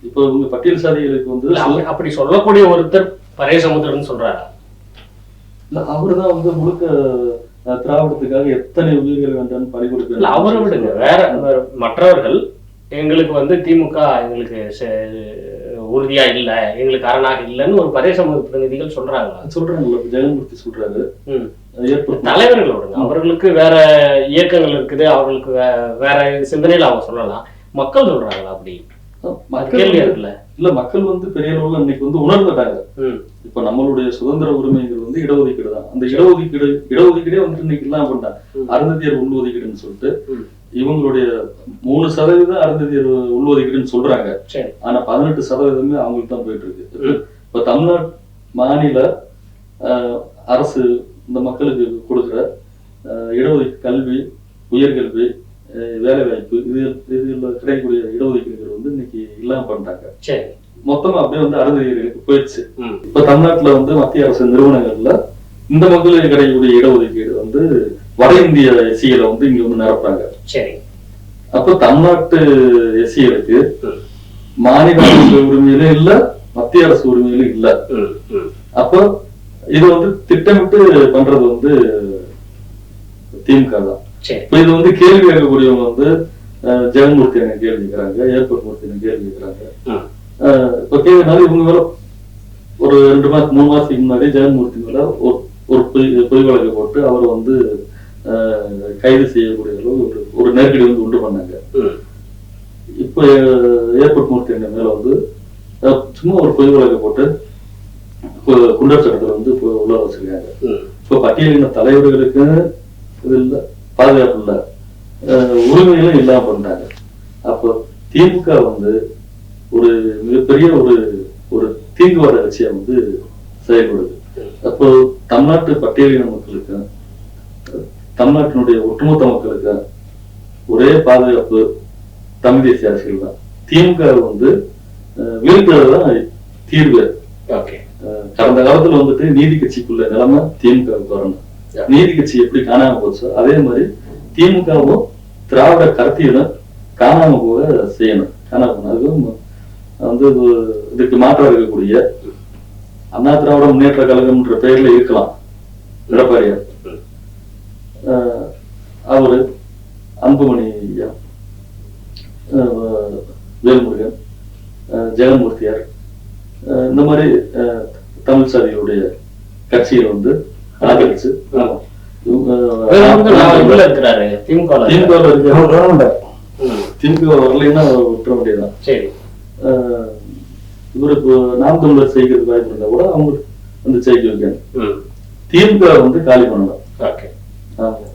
இப்போ இவங்க பட்டியல் சாதிகளுக்கு வந்து அப்படி சொல்லக்கூடிய ஒருத்தர் பரேசமுத்திரன் சொல்றாரா? இல்ல, அவருதான் வந்து முழுக்க திராவிடத்துக்காக எத்தனை உயிர்கள் வேண்டாம்னு பணிபுரிப்பு. அவரை விடுங்க, வேற மற்றவர்கள் எங்களுக்கு வந்து திமுக எங்களுக்கு உறுதியா இல்ல, எங்களுக்கு அரணாக இல்லைன்னு ஒரு பரேசமூக பிரதிநிதிகள் சொல்றாங்கல்ல. ஜெகன்மூர்த்தி சொல்றாரு. தலைவர்கள் விடுங்க, அவர்களுக்கு வேற இயக்கங்கள் இருக்குது, அவர்களுக்கு வேற சிந்தனையில அவங்க சொல்லலாம். மக்கள் சொல்றாங்களா அப்படி? கேள்வி இருக்குல்ல. இல்ல, மக்கள் வந்து பெரிய அளவுல இன்னைக்கு வந்து உணர்ந்துட்டாங்க. இப்ப நம்மளுடைய சுதந்திர உரிமைங்கிறது வந்து இடஒதுக்கீடு தான். அந்த இடஒதுக்கீடே வந்து இன்னைக்கு எல்லாம் பண்ணாங்க. அருந்ததியர் உள்ஒதுக்கீடுன்னு சொல்லிட்டு இவங்களுடைய 3% அருந்ததியர் உள்ஒதுக்கீடுன்னு சொல்றாங்க. ஆனா 18% அவங்களுக்கு தான் போயிட்டு இருக்கு. இப்ப தமிழ்நாடு மாநில அரசு இந்த மக்களுக்கு கொடுக்குற இடஒதுக்கீடு, கல்வி, உயர்கல்வி, வேலை வாய்ப்பு, இதுல கிடைக்கக்கூடிய இடஒதுக்கீடுகள் வந்து இன்னைக்கு இல்லாம பண்ணிட்டாங்க. மொத்தமா அப்படியே வந்து அருந்ததியர்களுக்கு போயிடுச்சு. இப்ப தமிழ்நாட்டுல வந்து மத்திய அரசு நிறுவனங்கள்ல இந்த மக்களுக்கு கிடைக்கக்கூடிய இடஒதுக்கீடு வந்து வட இந்திய எஸ்சிகளை வந்து இங்க வந்து நிரப்புறாங்க. அப்ப தமிழ்நாட்டு எஸ்சிகளுக்கு மாநில அரசு உரிமையிலும் இல்ல, மத்திய அரசு உரிமையிலும் இல்ல. அப்ப இது வந்து திட்டமிட்டு பண்றது வந்து திமுக தான். இப்ப இது வந்து கேள்வி கேட்கக்கூடியவங்க வந்து ஜெகன்மூர்த்தி என்ன கேள்வி கேட்கிறாங்க, ஏர்போர்ட் மூர்த்தி என்ன கேள்வி கேட்கிறாங்க. இப்ப கேள்வினால இவங்க மேல ஒரு 2 மாசம் 3 மாசத்துக்கு முன்னாடி ஜெகன்மூர்த்தி மேல ஒரு பொய் வழக்கு போட்டு அவரை வந்து கைது செய்யக்கூடிய அளவு ஒரு நெருக்கடி வந்து உண்டு பண்ணாங்க. இப்ப ஏர்போர்ட் மூர்த்தி என்ன மேல வந்து சும்மா ஒரு பொய் வழக்கு போட்டு குண்டர் சட்டத்துல வந்து உள்ள வச்சிருக்காங்க. இப்ப பட்டியலின தலைவர்களுக்கு இது இல்ல, பாதுகாப்பு இல்ல, உரிமைகளும் இல்லாம பண்ணாங்க. அப்போ திமுக வந்து ஒரு மிகப்பெரிய ஒரு தீங்குவாத கட்சியா வந்து செயல்படுது. அப்போ தமிழ்நாட்டு பட்டியலின மக்களுக்கு, தமிழ்நாட்டினுடைய ஒட்டுமொத்த மக்களுக்கு ஒரே பாதுகாப்பு தமிழ் தேசிய அரசியல் தான். திமுக வந்து வீழ்த்துறதுதான் தீர்வு. கடந்த காலத்துல வந்துட்டு நீதி கட்சிக்குள்ள நிலைமை திமுகவுக்கு வரணும். நீதி கட்சி எப்படி காணாம போச்சோ அதே மாதிரி திமுகவும் திராவிட கருத்தியலும் காணாம போக செய்யணும். காணாம அதுவும் வந்து இதுக்கு மாற்றம் இருக்கக்கூடிய அண்ணா திராவிட முன்னேற்ற கழகம்ன்ற பெயர்ல இருக்கலாம் எடப்பாடியார், அவரு, அன்புமணி ஐயா, வேல்முருகன், ஜெகன்மூர்த்தியார், இந்த மாதிரி தமிழ் சாதிகளுடைய கட்சியை வந்து ஆதரிச்சு திமுக வரலைன்னா விட்டுற வேண்டியதான். இவருக்கு நாம் தமிழர் செய்கிறது வாய்ப்பு இருந்தா கூட அவங்க வந்து ஜெயிக்க வைக்கணும். திமுக வந்து காலி பண்ணணும்.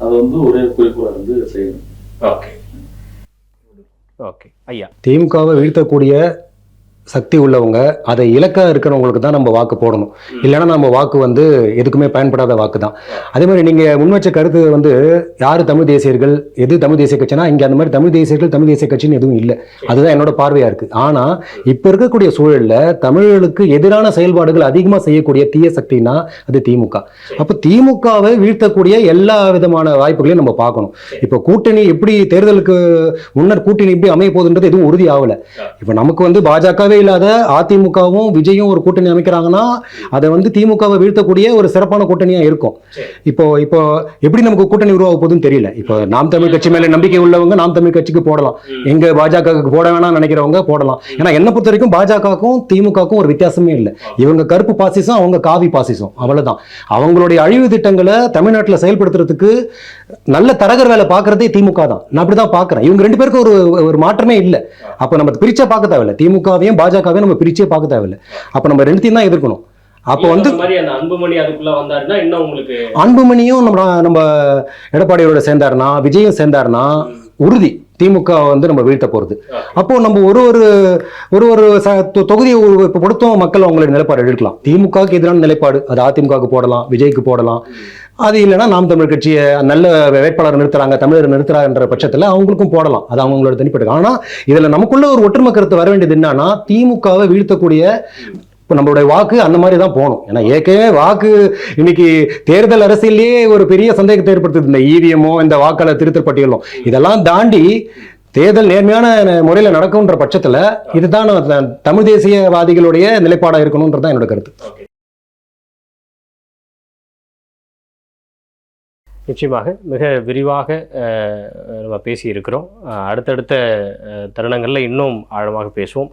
அதை வந்து ஒரே குறிக்கோளா வந்து செய்யணும். திமுகவை வீழ்த்தக்கூடிய சக்தி உள்ளவங்க, அதை இலக்கா இருக்கிறவங்களுக்கு தான் நம்ம வாக்கு போடணும். இல்லைன்னா நம்ம வாக்கு வந்து எதுக்குமே பயன்படாத வாக்கு தான். அதே மாதிரி நீங்க முன்வச்ச கருத்து வந்து யாரு தமிழ் தேசியர்கள், எது தமிழ் தேசிய கட்சினா, இங்க அந்த மாதிரி தமிழ் தேசியர்கள் தமிழ் தேசிய கட்சின்னு எதுவும் இல்லை. அதுதான் என்னோட பார்வையா இருக்கு. ஆனா இப்ப இருக்கக்கூடிய சூழல்ல தமிழர்களுக்கு எதிரான செயல்பாடுகள் அதிகமா செய்யக்கூடிய தீய சக்தினா அது திமுக. அப்ப திமுகவை வீழ்த்தக்கூடிய எல்லா விதமான வாய்ப்புகளையும் நம்ம பார்க்கணும். இப்ப கூட்டணி எப்படி, தேர்தலுக்கு முன்னர் கூட்டணி எப்படி அமைய போகுதுன்றது எதுவும் உறுதி ஆகல. இப்ப நமக்கு வந்து பாஜகவே இல்லாத அதிமுகவும் விஜயும் ஒரு கூட்டணி அமைக்கிறாங்கன்னா அதை வந்து திமுகவை வீழ்த்தக்கூடிய ஒரு சிறப்பான கூட்டணியா இருக்கும். இப்போ எப்படி நமக்கு கூட்டணி உருவாக போகுதுன்னு தெரியல. இப்போ நாம் தமிழ் கட்சி மேல நம்பிக்கை உள்ளவங்க நாம் தமிழ் கட்சிக்கு போடலாம், எங்க பாஜகவுக்கு போட வேணாம்னு நினைக்கிறவங்க போடலாம். ஏன்னா என்ன பொறுத்த வரைக்கும் பாஜகவுக்கும் திமுகவுக்கும் ஒரு வித்தியாசமே இல்லை. இவங்க கருப்பு பாசிசம், அவங்க காவி பாசிசம், அவ்வளவுதான். அவங்களுடைய அழிவு திட்டங்களை தமிழ்நாட்டில் செயல்படுத்துறதுக்கு நல்ல தரகர் வேலை பார்க்கறதே திமுக தான். நான் அப்படிதான் பாக்குறேன். இவங்க 2 பேருக்கு ஒரு மாற்றமே இல்லை. அப்ப நம்ம பிரிச்சா பார்க்க தேவையில்லை, திமுகவையும் பாஜகவையும் நம்ம பிரிச்சே பார்க்க தேவையில்லை. அப்ப நம்ம 2த்தையும் தான் எதிர்க்கணும். அப்ப வந்து அன்புமணியும் நம்ம எடப்பாடியோட சேர்ந்தாருன்னா, விஜயும் சேர்ந்தாருன்னா உறுதி திமுக வந்து நம்ம வீழ்த்த போறது. அப்போ நம்ம ஒரு தொகுதியை பொறுத்தும் மக்கள் அவங்களுடைய நிலைப்பாடு எடுக்கலாம். திமுகவுக்கு எதிரான நிலைப்பாடு அது அதிமுகவுக்கு போடலாம், விஜய்க்கு போடலாம், அது இல்லைன்னா நாம் தமிழ் கட்சியை நல்ல வேட்பாளர் நிறுத்துறாங்க, தமிழர் நிறுத்துறாங்கன்ற பட்சத்தில் அவங்களுக்கும் போடலாம், அது அவங்களோட தனிப்பட்ட. ஆனால் இதில் நமக்குள்ள ஒரு ஒற்றுமை கருத்து வர வேண்டியது என்னன்னா, திமுகவை வீழ்த்தக்கூடிய இப்போ நம்மளுடைய வாக்கு அந்த மாதிரி தான் போகணும். ஏன்னா ஏற்கனவே வாக்கு இன்னைக்கு தேர்தல் அரசியலே ஒரு பெரிய சந்தேகத்தை ஏற்படுத்துது, இந்த இவிஎம்மோ இந்த வாக்காளர் திருத்தல் பட்டியலும். இதெல்லாம் தாண்டி தேர்தல் நேர்மையான முறையில் நடக்கும்ன்ற பட்சத்தில் இதுதான் தமிழ் தேசியவாதிகளுடைய நிலைப்பாடாக இருக்கணும்ன்றது தான் என்னோட கருத்து. நிச்சயமாக மிக விரிவாக நம்ம பேசியிருக்கிறோம். அடுத்தடுத்த தருணங்களில் இன்னும் ஆழமாக பேசுவோம்.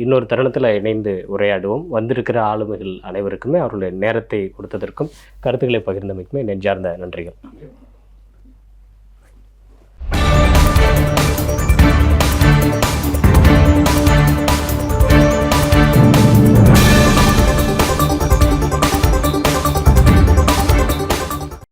இன்னொரு தருணத்தில் இணைந்து உரையாடுவோம். வந்திருக்கிற ஆளுமைகள் அனைவருக்குமே அவர்களுடைய நேரத்தை கொடுத்ததற்கும் கருத்துக்களை பகிர்ந்தமைக்குமே நெஞ்சார்ந்த நன்றிகள்.